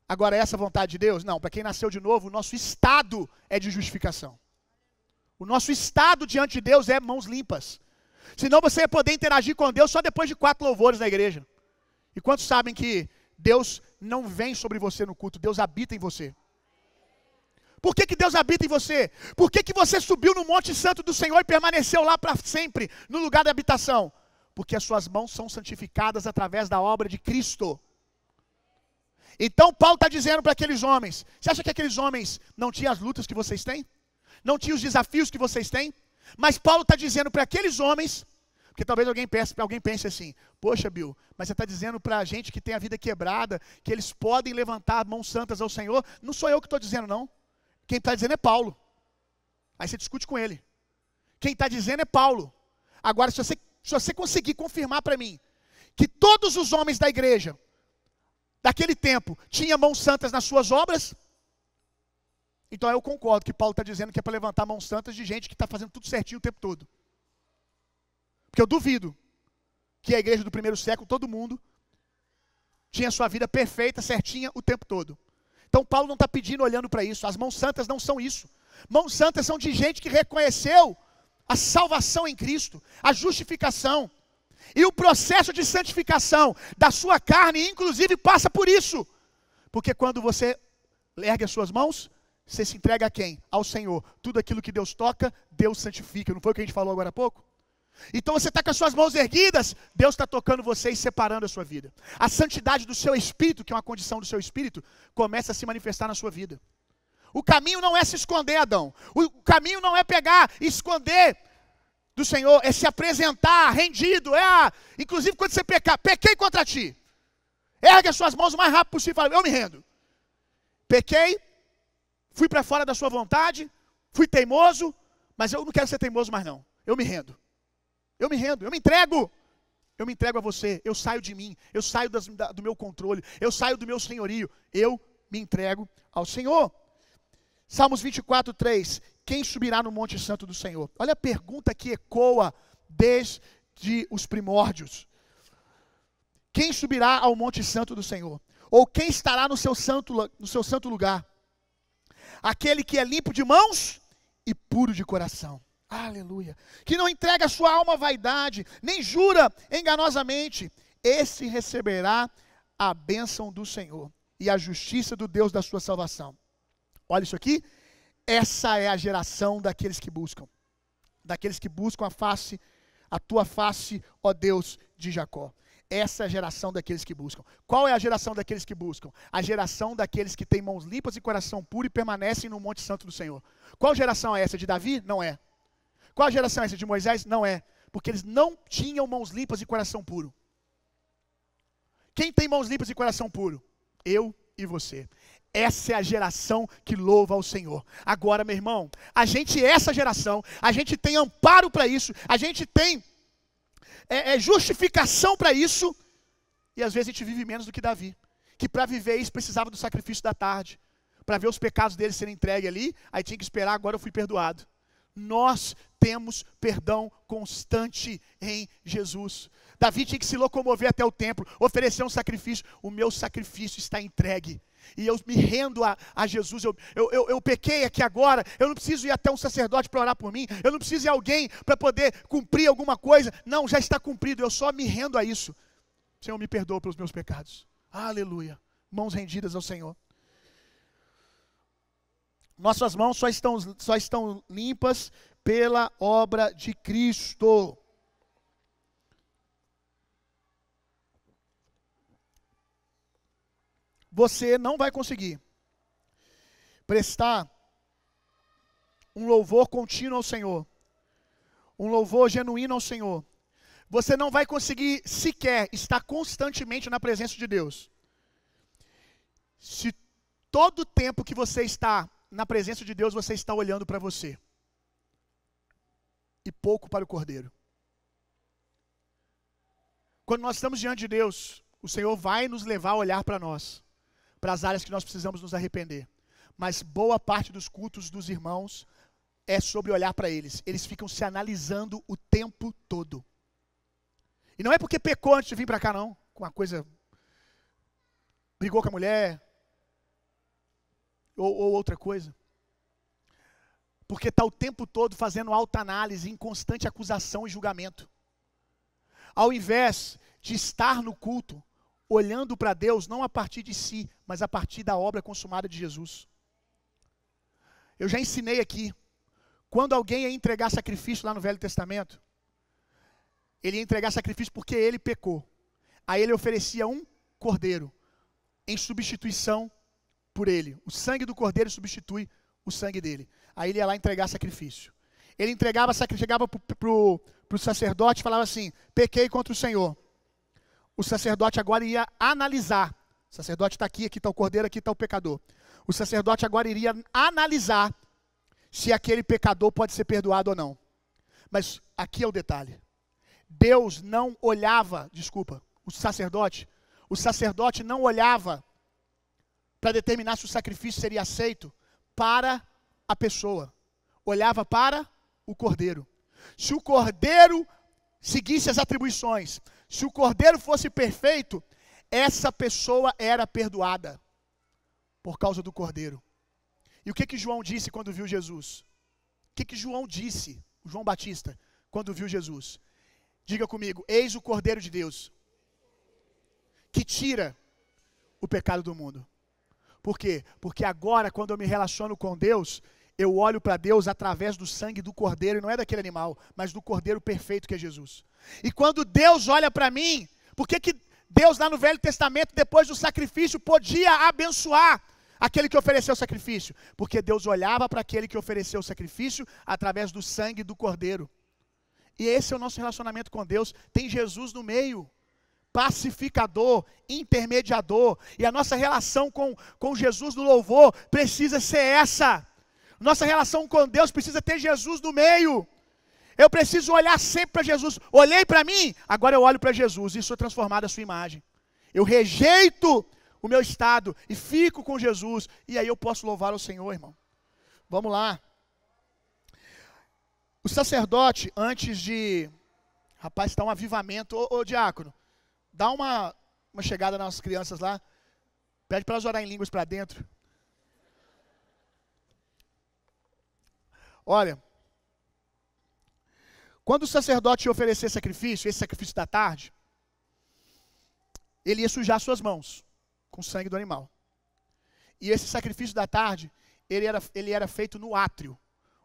Agora, essa vontade de Deus? Não, para quem nasceu de novo, o nosso estado é de justificação. O nosso estado diante de Deus é mãos limpas. Senão você ia poder interagir com Deus só depois de 4 louvores na igreja. E quantos sabem que Deus não vem sobre você no culto, Deus habita em você? Por que Deus habita em você? Por que você subiu no Monte Santo do Senhor e permaneceu lá para sempre, no lugar da habitação? Porque as suas mãos são santificadas através da obra de Cristo. Então Paulo está dizendo para aqueles homens, você acha que aqueles homens não tinham as lutas que vocês têm? Não tinham os desafios que vocês têm? Mas Paulo está dizendo para aqueles homens, porque talvez alguém pense assim, poxa Bill, mas você está dizendo para a gente que tem a vida quebrada, que eles podem levantar mãos santas ao Senhor? Não sou eu que estou dizendo não. Quem está dizendo é Paulo. Aí você discute com ele. Quem está dizendo é Paulo. Agora, se você conseguir confirmar para mim que todos os homens da igreja daquele tempo tinha mãos santas nas suas obras? Então eu concordo que Paulo está dizendo que é para levantar mãos santas de gente que está fazendo tudo certinho o tempo todo. Porque eu duvido que a igreja do primeiro século, todo mundo tinha sua vida perfeita, certinha o tempo todo. Então Paulo não está pedindo olhando para isso. As mãos santas não são isso. Mãos santas são de gente que reconheceu a salvação em Cristo, a justificação. E o processo de santificação da sua carne, inclusive, passa por isso. Porque quando você ergue as suas mãos, você se entrega a quem? Ao Senhor. Tudo aquilo que Deus toca, Deus santifica. Não foi o que a gente falou agora há pouco? Então você está com as suas mãos erguidas, Deus está tocando você e separando a sua vida. A santidade do seu espírito, que é uma condição do seu espírito, começa a se manifestar na sua vida. O caminho não é se esconder, Adão. O caminho não é pegar e esconder do Senhor, é se apresentar rendido. Inclusive quando você pecar, pequei contra ti. Ergue as suas mãos o mais rápido possível e fala, eu me rendo. Pequei, fui para fora da sua vontade, fui teimoso, mas eu não quero ser teimoso mais não. Eu me rendo. Eu me rendo, eu me entrego. Eu me entrego a você, eu saio de mim, eu saio do meu controle, eu saio do meu senhorio, eu me entrego ao Senhor. Salmos 24, 3. Quem subirá no monte santo do Senhor? Olha a pergunta que ecoa desde os primórdios. Quem subirá ao monte santo do Senhor? Ou quem estará no seu santo lugar? Aquele que é limpo de mãos e puro de coração. Aleluia. Que não entrega a sua alma à vaidade, nem jura enganosamente. Esse receberá a bênção do Senhor e a justiça do Deus da sua salvação. Olha isso aqui. Essa é a geração daqueles que buscam. Daqueles que buscam a tua face, ó Deus de Jacó. Essa é a geração daqueles que buscam. Qual é a geração daqueles que buscam? A geração daqueles que têm mãos limpas e coração puro e permanecem no monte santo do Senhor. Qual geração é essa? De Davi? Não é. Qual a geração é essa? De Moisés? Não é. Porque eles não tinham mãos limpas e coração puro. Quem tem mãos limpas e coração puro? Eu e você. Essa é a geração que louva ao Senhor. Agora, meu irmão, a gente é essa geração, a gente tem amparo para isso, a gente tem justificação para isso, e às vezes a gente vive menos do que Davi, que para viver isso precisava do sacrifício da tarde, para ver os pecados dele serem entregues ali, aí tinha que esperar, agora eu fui perdoado. Nós temos perdão constante em Jesus. Davi tinha que se locomover até o templo, oferecer um sacrifício. O meu sacrifício está entregue. E eu me rendo a Jesus. Eu pequei aqui agora. Eu não preciso ir até um sacerdote para orar por mim. Eu não preciso ir a alguém para poder cumprir alguma coisa. Não, já está cumprido. Eu só me rendo a isso. Senhor, me perdoa pelos meus pecados. Aleluia. Mãos rendidas ao Senhor. Nossas mãos só estão limpas pela obra de Cristo. Você não vai conseguir prestar um louvor contínuo ao Senhor, um louvor genuíno ao Senhor. Você não vai conseguir sequer estar constantemente na presença de Deus, se todo o tempo que você está na presença de Deus, você está olhando para você e pouco para o Cordeiro. Quando nós estamos diante de Deus, o Senhor vai nos levar a olhar para nós, para as áreas que nós precisamos nos arrepender. Mas boa parte dos cultos dos irmãos é sobre olhar para eles. Eles ficam se analisando o tempo todo. E não é porque pecou antes de vir para cá, não. Com uma coisa... brigou com a mulher... Ou outra coisa. Porque está o tempo todo fazendo autoanálise, em constante acusação e julgamento. Ao invés de estar no culto, olhando para Deus, não a partir de si, mas a partir da obra consumada de Jesus. Eu já ensinei aqui, quando alguém ia entregar sacrifício lá no Velho Testamento, ele ia entregar sacrifício porque ele pecou. Aí ele oferecia um cordeiro, em substituição por ele. O sangue do cordeiro substitui o sangue dele. Aí ele ia lá entregar sacrifício. Ele chegava para o sacerdote e falava assim, pequei contra o Senhor. O sacerdote agora ia analisar. O sacerdote está aqui está o cordeiro, aqui está o pecador. O sacerdote agora iria analisar se aquele pecador pode ser perdoado ou não. Mas aqui é o detalhe. Deus não olhava, o sacerdote o sacerdote não olhava para determinar se o sacrifício seria aceito para a pessoa, olhava para o cordeiro. Se o cordeiro seguisse as atribuições, se o cordeiro fosse perfeito, essa pessoa era perdoada por causa do cordeiro. E o que João disse quando viu Jesus? O que João disse, o João Batista, quando viu Jesus? Diga comigo: eis o Cordeiro de Deus, que tira o pecado do mundo. Por quê? Porque agora, quando eu me relaciono com Deus, eu olho para Deus através do sangue do Cordeiro, e não é daquele animal, mas do Cordeiro perfeito que é Jesus. E quando Deus olha para mim, por que Deus lá no Velho Testamento, depois do sacrifício, podia abençoar aquele que ofereceu o sacrifício? Porque Deus olhava para aquele que ofereceu o sacrifício através do sangue do Cordeiro. E esse é o nosso relacionamento com Deus. Tem Jesus no meio, pacificador, intermediador. E a nossa relação com Jesus no louvor precisa ser essa. Nossa relação com Deus precisa ter Jesus no meio. Eu preciso olhar sempre para Jesus. Olhei para mim, agora eu olho para Jesus e sou transformado à sua imagem. Eu rejeito o meu estado e fico com Jesus. E aí eu posso louvar o Senhor, irmão. Vamos lá. O sacerdote, antes de... Rapaz, está um avivamento. Ô diácono, dá uma chegada nas crianças lá. Pede para elas orar em línguas para dentro. Olha, quando o sacerdote ia oferecer sacrifício, esse sacrifício da tarde, ele ia sujar suas mãos com o sangue do animal. E esse sacrifício da tarde, ele era feito no átrio.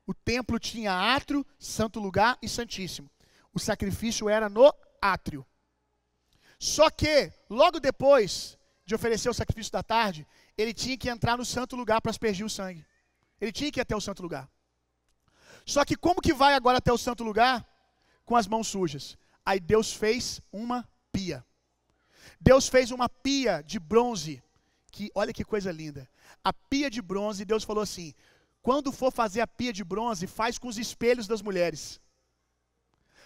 O templo tinha átrio, santo lugar e santíssimo. O sacrifício era no átrio. Só que, logo depois de oferecer o sacrifício da tarde, ele tinha que entrar no santo lugar para aspergir o sangue. Ele tinha que ir até o santo lugar. Só que como que vai agora até o santo lugar? Com as mãos sujas. Aí Deus fez uma pia. Deus fez uma pia de bronze. Que, olha que coisa linda. A pia de bronze, Deus falou assim: quando for fazer a pia de bronze, faz com os espelhos das mulheres.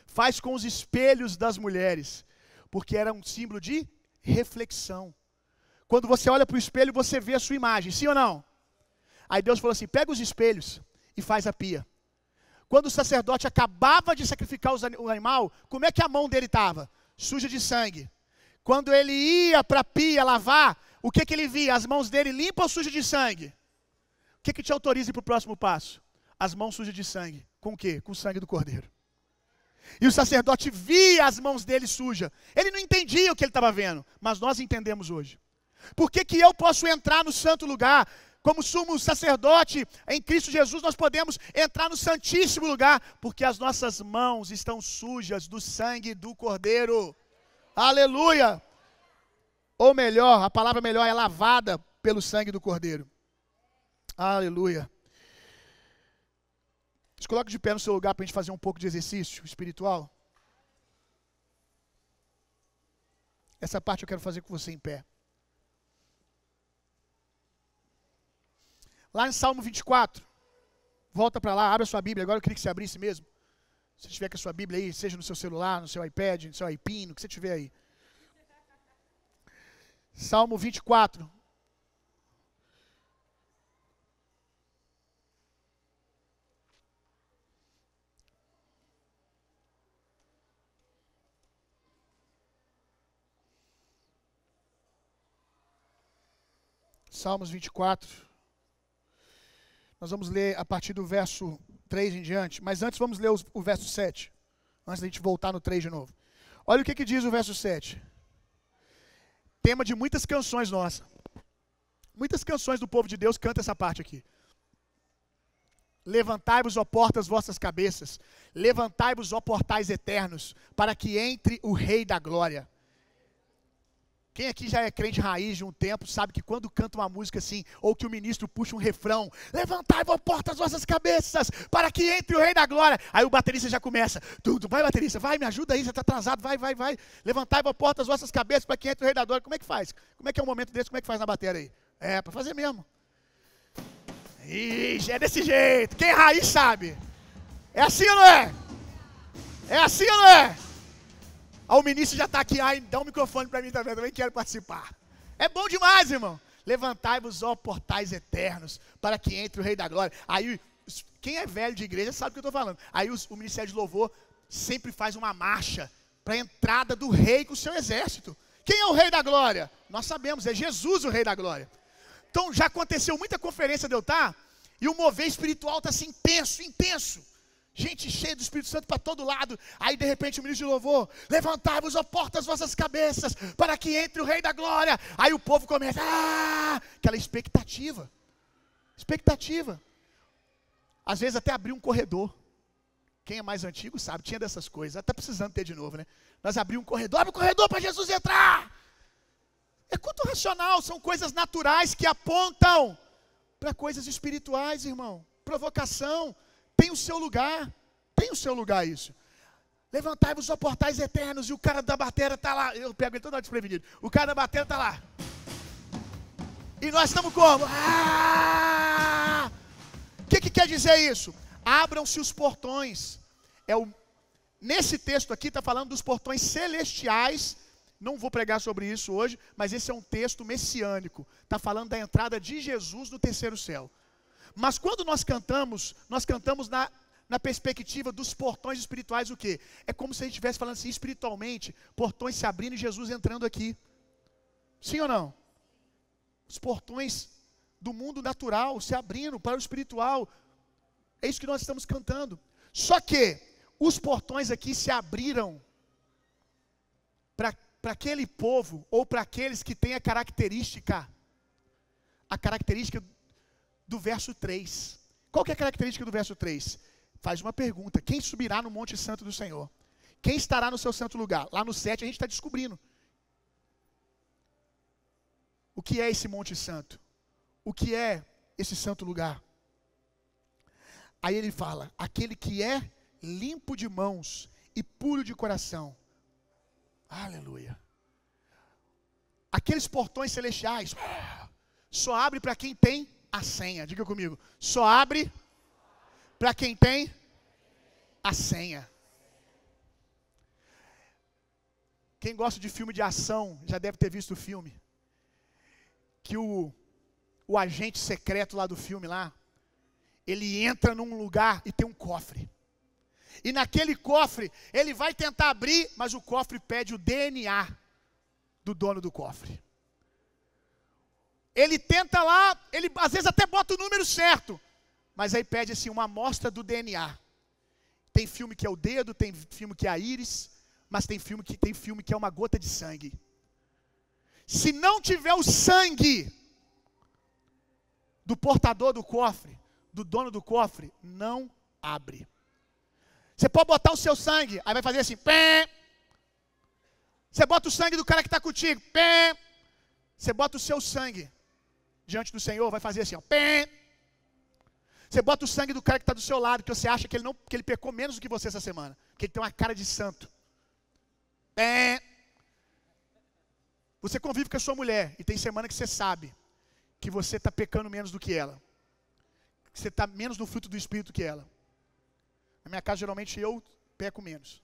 Faz com os espelhos das mulheres. Porque era um símbolo de reflexão. Quando você olha para o espelho, você vê a sua imagem, sim ou não? Aí Deus falou assim: pega os espelhos e faz a pia. Quando o sacerdote acabava de sacrificar o animal, como é que a mão dele estava? Suja de sangue. Quando ele ia para a pia lavar, o que ele via? As mãos dele limpas ou sujas de sangue? O que te autoriza para o próximo passo? As mãos sujas de sangue. Com o quê? Com o sangue do Cordeiro. E o sacerdote via as mãos dele sujas. Ele não entendia o que ele estava vendo, mas nós entendemos hoje. Por que eu posso entrar no santo lugar? Como sumo sacerdote em Cristo Jesus, nós podemos entrar no santíssimo lugar, porque as nossas mãos estão sujas do sangue do Cordeiro. Aleluia! Ou melhor, a palavra melhor é lavada pelo sangue do Cordeiro. Aleluia! Se coloque de pé no seu lugar para a gente fazer um pouco de exercício espiritual. Essa parte eu quero fazer com você em pé. Lá em Salmo 24, volta para lá, abre a sua Bíblia. Agora eu queria que você abrisse mesmo. Se tiver com a sua Bíblia aí, seja no seu celular, no seu iPad, no seu iPin, no que você tiver aí. Salmo 24. Salmos 24. Nós vamos ler a partir do verso 3 em diante, mas antes vamos ler o verso 7, antes da gente voltar no 3 de novo. Olha o que diz o verso 7. Tema de muitas canções nossas. Muitas canções do povo de Deus cantam essa parte aqui. Levantai-vos, ó portas, vossas cabeças. Levantai-vos, ó portais eternos, para que entre o Rei da Glória. Quem aqui já é crente raiz de um tempo, sabe que quando canta uma música assim, ou que o ministro puxa um refrão, levantai-vos, ó portas, vossas cabeças, para que entre o Rei da Glória. Aí o baterista já começa, tudo, vai baterista, vai, me ajuda aí, você está atrasado, vai. Levantai-vos, ó portas, vossas cabeças, para que entre o Rei da Glória. Como é que faz? Como é que é um momento desse, como é que faz na bateria aí? É, para fazer mesmo. Ixi, é desse jeito, quem é raiz sabe. É assim ou não é? É assim ou não é? O ministro já está aqui, dá um microfone para mim também, eu também quero participar. É bom demais, irmão. Levantai-vos, ó portais eternos, para que entre o Rei da Glória. Aí, quem é velho de igreja sabe o que eu estou falando. Aí o Ministério de Louvor sempre faz uma marcha para a entrada do rei com o seu exército. Quem é o Rei da Glória? Nós sabemos, é Jesus o Rei da Glória. Então já aconteceu muita conferência de eu estar, e o mover espiritual está assim intenso, intenso. Gente cheia do Espírito Santo para todo lado. Aí de repente o ministro de louvor: levantai-vos, ó portas, as vossas cabeças, para que entre o Rei da Glória. Aí o povo começa, aquela expectativa. Expectativa. Às vezes até abrir um corredor. Quem é mais antigo sabe, tinha dessas coisas. Está precisando ter de novo, né? Nós abrimos um corredor, abre o corredor para Jesus entrar. É culto racional, são coisas naturais que apontam para coisas espirituais, irmão. Provocação, tem o seu lugar isso. Levantai-vos, ó portais eternos, e o cara da bateria está lá. Eu pego ele toda hora desprevenido. O cara da bateria está lá. E nós estamos como? O que quer dizer isso? Abram-se os portões. Nesse texto aqui está falando dos portões celestiais. Não vou pregar sobre isso hoje, mas esse é um texto messiânico. Está falando da entrada de Jesus no terceiro céu. Mas quando nós cantamos na perspectiva dos portões espirituais, o quê? É como se a gente estivesse falando assim, espiritualmente, portões se abrindo e Jesus entrando aqui. Sim ou não? Os portões do mundo natural se abrindo para o espiritual. É isso que nós estamos cantando. Só que os portões aqui se abriram para aquele povo, ou para aqueles que têm a característica do verso 3. Qual que é a característica do verso 3? Faz uma pergunta: quem subirá no monte santo do Senhor? Quem estará no seu santo lugar? Lá no 7 a gente está descobrindo o que é esse monte santo, o que é esse santo lugar. Aí ele fala: aquele que é limpo de mãos e puro de coração. Aleluia. Aqueles portões celestiais só abre para quem tem a senha. Diga comigo: só abre para quem tem a senha. Quem gosta de filme de ação já deve ter visto o filme que o agente secreto lá do filme lá, ele entra num lugar e tem um cofre. E naquele cofre, ele vai tentar abrir, mas o cofre pede o DNA do dono do cofre. Ele tenta lá, ele às vezes até bota o número certo, mas aí pede assim uma amostra do DNA. Tem filme que é o dedo, tem filme que é a íris, mas tem filme que é uma gota de sangue. Se não tiver o sangue do portador do cofre, do dono do cofre, não abre. Você pode botar o seu sangue, aí vai fazer assim, pé. Você bota o sangue do cara que está contigo, pé. Você bota o seu sangue diante do Senhor, vai fazer assim, ó, pé. Você bota o sangue do cara que está do seu lado, que você acha que ele pecou menos do que você essa semana, que ele tem uma cara de santo. Pé. Você convive com a sua mulher e tem semana que você sabe que você está pecando menos do que ela, que você está menos no fruto do Espírito que ela. Na minha casa, geralmente, eu peco menos.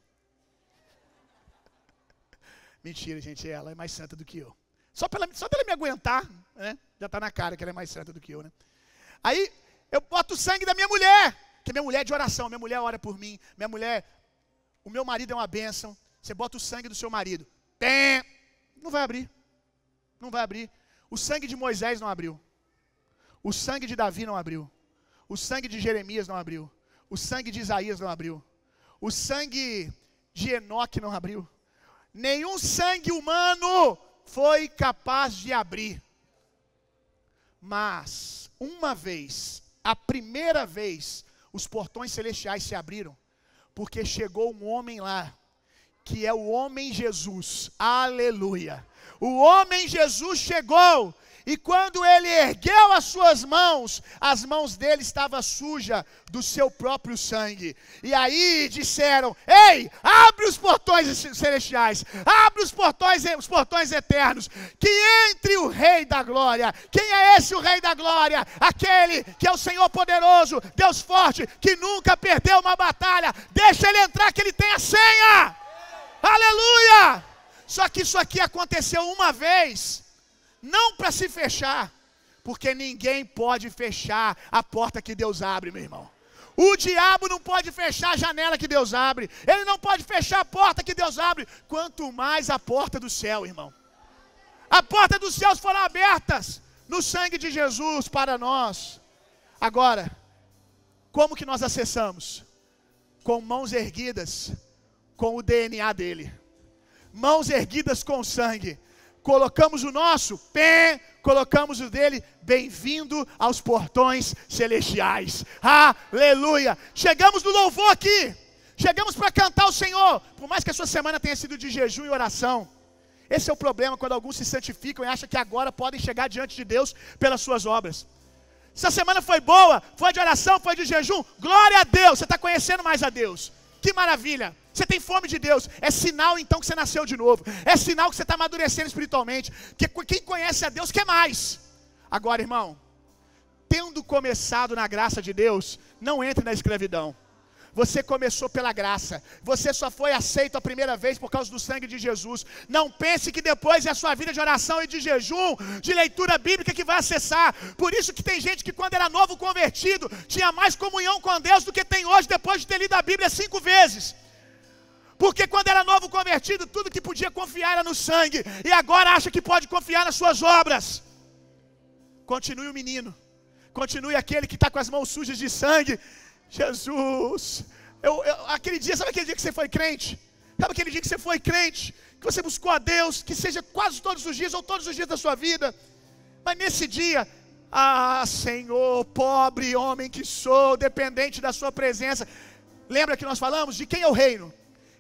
Mentira, gente, ela é mais santa do que eu. Só dela me aguentar, né? Já está na cara que ela é mais santa do que eu, né? Aí, eu boto o sangue da minha mulher, que minha mulher é de oração, minha mulher ora por mim, o meu marido é uma bênção. Você bota o sangue do seu marido, pé, não vai abrir. Não vai abrir. O sangue de Moisés não abriu. O sangue de Davi não abriu. O sangue de Jeremias não abriu. O sangue de Isaías não abriu. O sangue de Enoque não abriu. Nenhum sangue humano foi capaz de abrir. Mas, uma vez, a primeira vez, os portões celestiais se abriram, porque chegou um homem lá, que é o homem Jesus. Aleluia. O homem Jesus chegou, e quando ele ergueu as suas mãos, as mãos dele estavam sujas do seu próprio sangue. E aí disseram: ei, abre os portões celestiais, abre os portões eternos, que entre o Rei da Glória. Quem é esse o Rei da Glória? Aquele que é o Senhor poderoso, Deus forte, que nunca perdeu uma batalha. Deixa ele entrar que ele tem a senha. Aleluia! Só que isso aqui aconteceu uma vez, não para se fechar, porque ninguém pode fechar a porta que Deus abre, meu irmão. O diabo não pode fechar a janela que Deus abre. Ele não pode fechar a porta que Deus abre. Quanto mais a porta do céu, irmão. A porta dos céus foram abertas no sangue de Jesus para nós. Agora, como que nós acessamos? Com mãos erguidas, com o DNA dele. Mãos erguidas com sangue. Colocamos o nosso, colocamos o dele, bem-vindo aos portões celestiais. Aleluia! Chegamos no louvor aqui. Chegamos para cantar o Senhor. Por mais que a sua semana tenha sido de jejum e oração. Esse é o problema quando alguns se santificam e acham que agora podem chegar diante de Deus pelas suas obras. Se a semana foi boa, foi de oração, foi de jejum, glória a Deus, você está conhecendo mais a Deus. Que maravilha! Você tem fome de Deus. É sinal então que você nasceu de novo. É sinal que você está amadurecendo espiritualmente. Porque quem conhece a Deus quer mais. Agora, irmão, tendo começado na graça de Deus, não entre na escravidão. Você começou pela graça. Você só foi aceito a primeira vez por causa do sangue de Jesus. Não pense que depois é a sua vida de oração e de jejum, de leitura bíblica que vai acessar. Por isso que tem gente que quando era novo convertido, tinha mais comunhão com Deus do que tem hoje depois de ter lido a Bíblia 5 vezes. Porque quando era novo convertido, tudo que podia confiar era no sangue. E agora acha que pode confiar nas suas obras. Continue o menino. Continue aquele que está com as mãos sujas de sangue. Jesus. Aquele dia, sabe aquele dia que você foi crente? Sabe aquele dia que você foi crente? Que você buscou a Deus, que seja quase todos os dias ou todos os dias da sua vida. Mas nesse dia, Senhor, pobre homem que sou, dependente da sua presença. Lembra que nós falamos? De quem é o reino?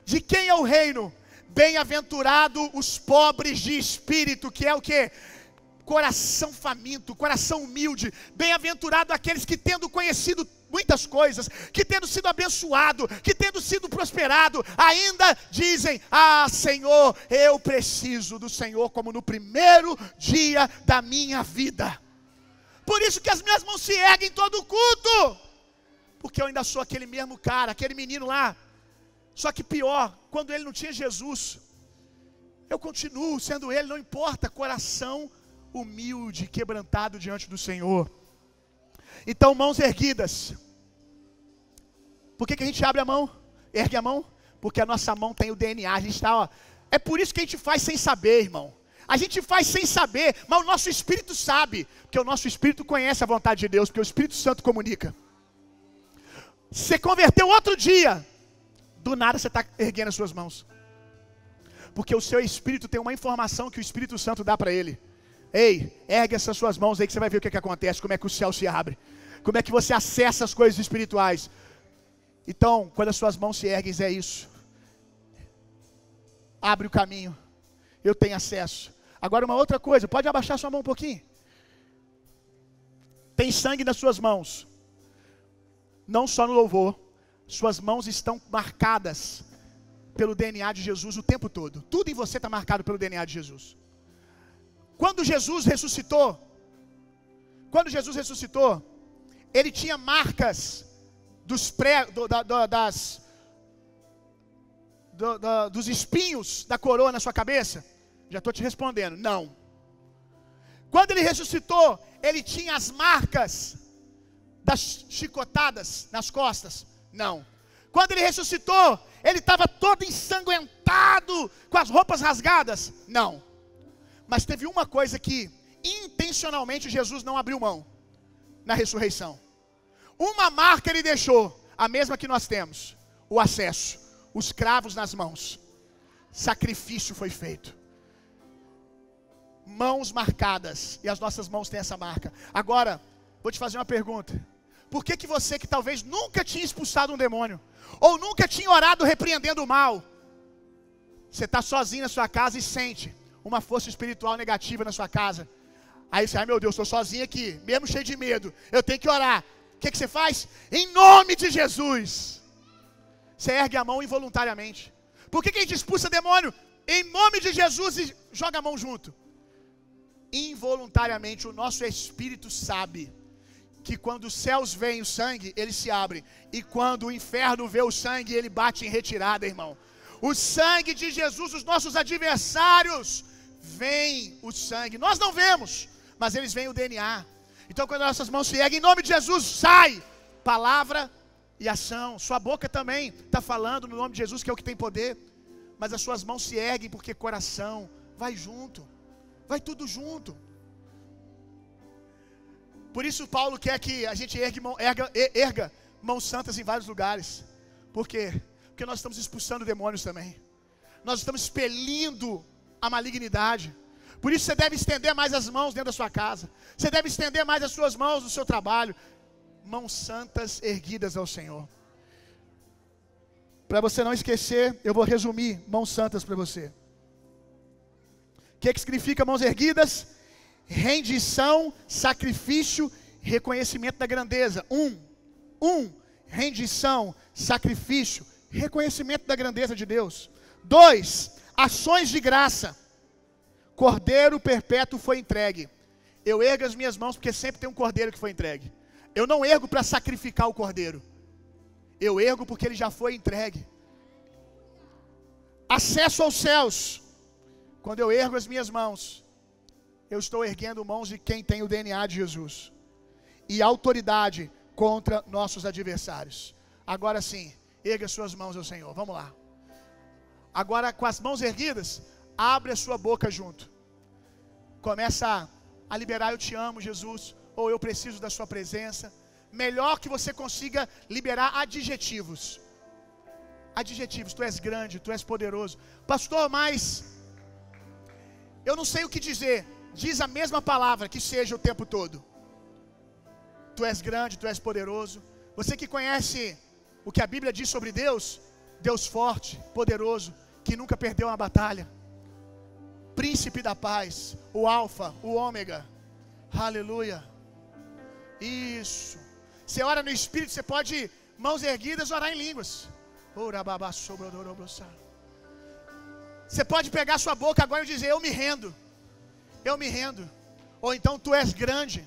De quem é o reino? Bem-aventurado os pobres de espírito, que é o quê? Coração faminto, coração humilde. Bem-aventurado aqueles que tendo conhecido muitas coisas, que tendo sido abençoado, que tendo sido prosperado, ainda dizem: Senhor, eu preciso do Senhor como no primeiro dia da minha vida. Por isso que as minhas mãos se erguem em todo o culto, porque eu ainda sou aquele mesmo cara, aquele menino lá. Só que pior, quando ele não tinha Jesus, eu continuo sendo ele, não importa, coração humilde, quebrantado diante do Senhor. Então, mãos erguidas. Por que a gente abre a mão? Ergue a mão? Porque a nossa mão tem o DNA, a gente está, é por isso que a gente faz sem saber, irmão. A gente faz sem saber, mas o nosso espírito sabe, porque o nosso espírito conhece a vontade de Deus, porque o Espírito Santo comunica. Você converteu outro dia, do nada você está erguendo as suas mãos. Porque o seu espírito tem uma informação que o Espírito Santo dá para ele. Ei, ergue essas suas mãos aí que você vai ver o que acontece, como é que o céu se abre, como é que você acessa as coisas espirituais. Então, quando as suas mãos se erguem, é isso. Abre o caminho, eu tenho acesso. Agora uma outra coisa, pode abaixar sua mão um pouquinho. Tem sangue nas suas mãos. Não só no louvor, suas mãos estão marcadas pelo DNA de Jesus o tempo todo. Tudo em você está marcado pelo DNA de Jesus. Quando Jesus ressuscitou, ele tinha marcas dos espinhos da coroa na sua cabeça? Já estou te respondendo, não. Quando ele ressuscitou, ele tinha as marcas das chicotadas nas costas? Não. Quando ele ressuscitou, ele estava todo ensanguentado, com as roupas rasgadas? Não. Mas teve uma coisa que intencionalmente Jesus não abriu mão na ressurreição. Uma marca ele deixou, a mesma que nós temos: o acesso, os cravos nas mãos. Sacrifício foi feito. Mãos marcadas, e as nossas mãos têm essa marca. Agora, vou te fazer uma pergunta. Por que você que talvez nunca tinha expulsado um demônio, ou nunca tinha orado repreendendo o mal, você está sozinho na sua casa e sente uma força espiritual negativa na sua casa? Aí você, meu Deus, estou sozinho aqui, mesmo cheio de medo, eu tenho que orar. O que você faz? Em nome de Jesus. Você ergue a mão involuntariamente. Por que a gente expulsa demônio? Em nome de Jesus, e joga a mão junto. Involuntariamente, o nosso espírito sabe que quando os céus veem o sangue, eles se abrem. E quando o inferno vê o sangue, ele bate em retirada, irmão. O sangue de Jesus, os nossos adversários, vem o sangue. Nós não vemos, mas eles veem o DNA. Então, quando nossas mãos se erguem, em nome de Jesus, sai palavra e ação. Sua boca também está falando no nome de Jesus, que é o que tem poder. Mas as suas mãos se erguem porque coração vai junto. Vai tudo junto. Por isso Paulo quer que a gente erga mãos santas em vários lugares. Por quê? Porque nós estamos expulsando demônios também. Nós estamos expelindo a malignidade. Por isso você deve estender mais as mãos dentro da sua casa. Você deve estender mais as suas mãos no seu trabalho. Mãos santas erguidas ao Senhor. Para você não esquecer, eu vou resumir mãos santas para você. O que significa mãos erguidas? Rendição, sacrifício, reconhecimento da grandeza. Rendição, sacrifício, reconhecimento da grandeza de Deus. 2, ações de graça. Cordeiro perpétuo foi entregue. Eu ergo as minhas mãos porque sempre tem um cordeiro que foi entregue. Eu não ergo para sacrificar o cordeiro. Eu ergo porque ele já foi entregue. Acesso aos céus. Quando eu ergo as minhas mãos, eu estou erguendo mãos de quem tem o DNA de Jesus. E autoridade contra nossos adversários. Agora sim, erga suas mãos ao Senhor. Vamos lá. Agora, com as mãos erguidas, abre a sua boca junto. Começa a liberar: eu te amo, Jesus. Ou eu preciso da sua presença. Melhor que você consiga liberar adjetivos. Adjetivos. Tu és grande, tu és poderoso. Pastor, mas eu não sei o que dizer. Diz a mesma palavra, que seja o tempo todo. Tu és grande, tu és poderoso. Você que conhece o que a Bíblia diz sobre Deus, Deus forte, poderoso, que nunca perdeu uma batalha. Príncipe da paz, o alfa, o ômega. Aleluia. Isso. Você ora no Espírito, você pode, mãos erguidas, orar em línguas. Você pode pegar sua boca agora e dizer: eu me rendo. Eu me rendo. Ou então: tu és grande.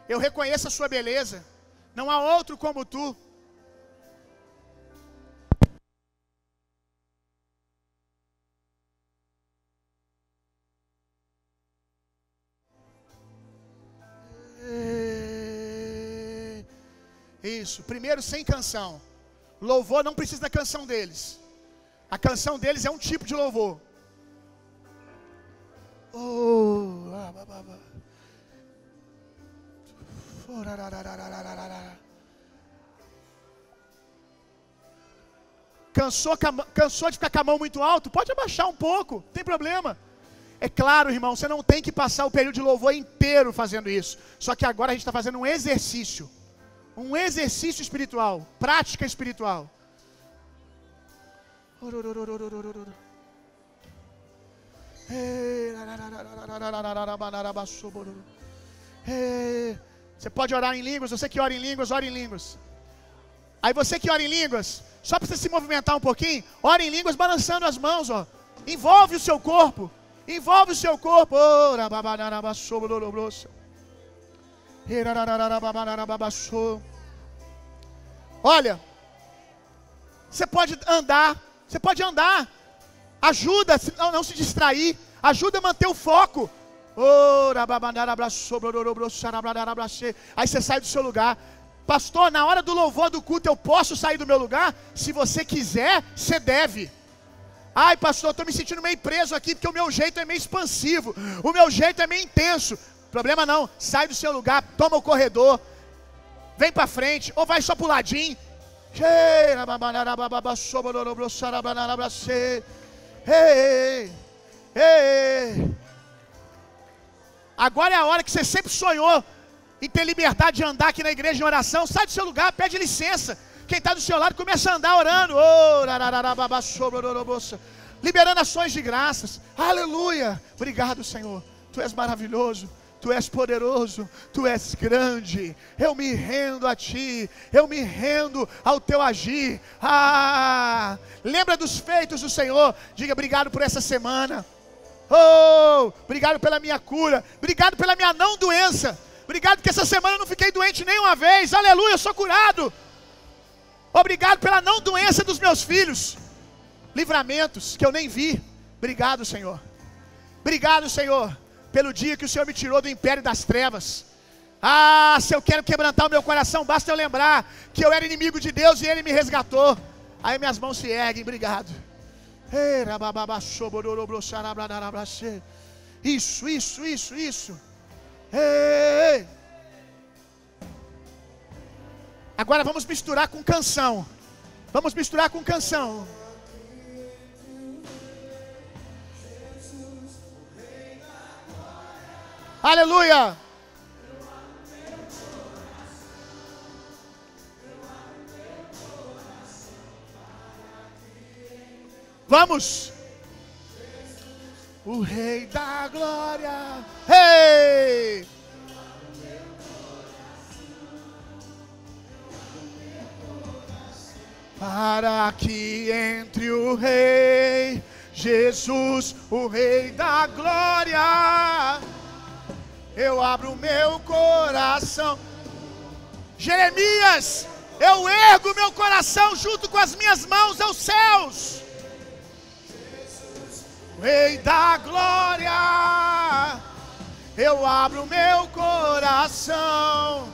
Eu reconheço a sua beleza. Não há outro como tu. Isso. Primeiro, sem canção. Louvor não precisa da canção deles. A canção deles é um tipo de louvor. Cansou de ficar com a mão muito alto? Pode abaixar um pouco, não tem problema. É claro, irmão, você não tem que passar o período de louvor inteiro fazendo isso. Só que agora a gente está fazendo um exercício. Um exercício espiritual, prática espiritual. Você pode orar em línguas. Você que ora em línguas, ora em línguas. Aí você que ora em línguas, só para você se movimentar um pouquinho, ora em línguas balançando as mãos, ó. Envolve o seu corpo. Envolve o seu corpo. Olha, você pode andar. Você pode andar. Ajuda a não se distrair. Ajuda a manter o foco. Aí você sai do seu lugar. Pastor, na hora do louvor do culto eu posso sair do meu lugar? Se você quiser, você deve. Ai, pastor, estou me sentindo meio preso aqui porque o meu jeito é meio expansivo. O meu jeito é meio intenso. Problema não, sai do seu lugar, toma o corredor, vem para frente, ou vai só pro ladinho. Agora é a hora que você sempre sonhou em ter liberdade de andar aqui na igreja em oração. Sai do seu lugar, pede licença. Quem está do seu lado começa a andar orando. Liberando ações de graças. Aleluia. Obrigado, Senhor. Tu és maravilhoso. Tu és poderoso, Tu és grande. Eu me rendo a Ti. Eu me rendo ao Teu agir. Lembra dos feitos do Senhor. Diga: obrigado por essa semana. Obrigado pela minha cura. Obrigado pela minha não doença. Obrigado que essa semana eu não fiquei doente nenhuma vez. Aleluia, eu sou curado. Obrigado pela não doença dos meus filhos. livramentos que eu nem vi. Obrigado, Senhor. Obrigado, Senhor, pelo dia que o Senhor me tirou do império das trevas. Ah, se eu quero quebrantar o meu coração, basta eu lembrar que eu era inimigo de Deus e Ele me resgatou. Aí minhas mãos se erguem, obrigado. Isso. Ei. Agora vamos misturar com canção. Vamos misturar com canção. Aleluia. Vamos. O Rei da Glória. Ei! Para que entre o Rei Jesus, o Rei da Glória, eu abro o meu coração. Jeremias, eu ergo meu coração junto com as minhas mãos aos céus. Rei da Glória, eu abro meu coração,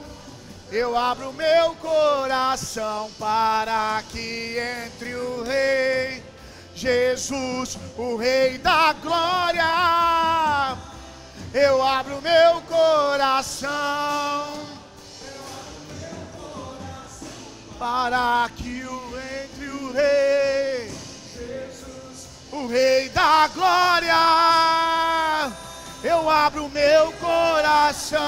eu abro meu coração para que entre o Rei Jesus, o Rei da Glória, eu abro meu coração, para que entre o Rei o Rei da Glória, eu abro meu coração.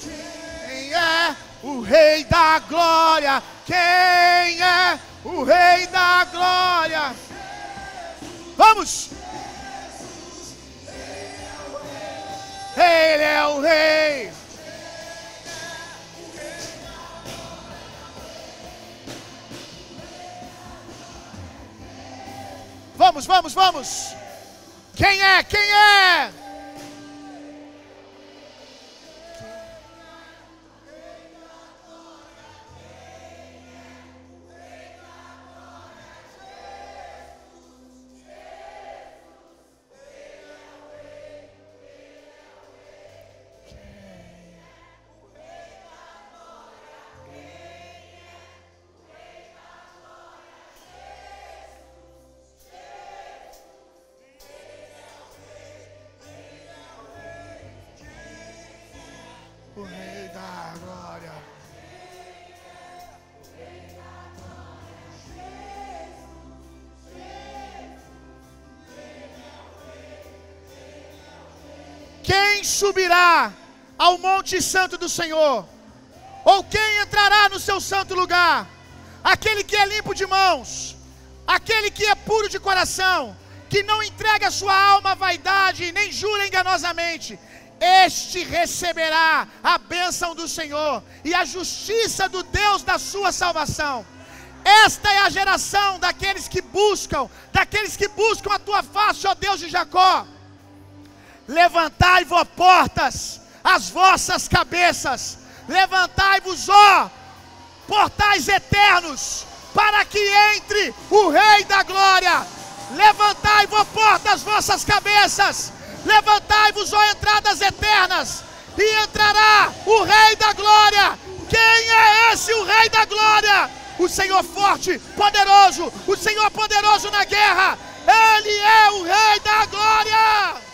Quem é o Rei da Glória? Quem é o Rei da Glória? Vamos! Ele é o Rei. Vamos! Quem é? O Rei da Glória. Quem subirá ao monte santo do Senhor? Ou quem entrará no seu santo lugar? Aquele que é limpo de mãos, aquele que é puro de coração, que não entrega sua alma à vaidade, nem jura enganosamente. Este receberá a bênção do Senhor e a justiça do Deus da sua salvação. Esta é a geração daqueles que buscam a tua face, ó Deus de Jacó. Levantai-vos, ó portas, as vossas cabeças, levantai-vos, ó portais eternos, para que entre o Rei da Glória. Levantai-vos, ó portas, as vossas cabeças, levantai-vos, ó entradas eternas, e entrará o Rei da Glória. Quem é esse, o Rei da Glória? O Senhor forte, poderoso, o Senhor poderoso na guerra. Ele é o Rei da Glória.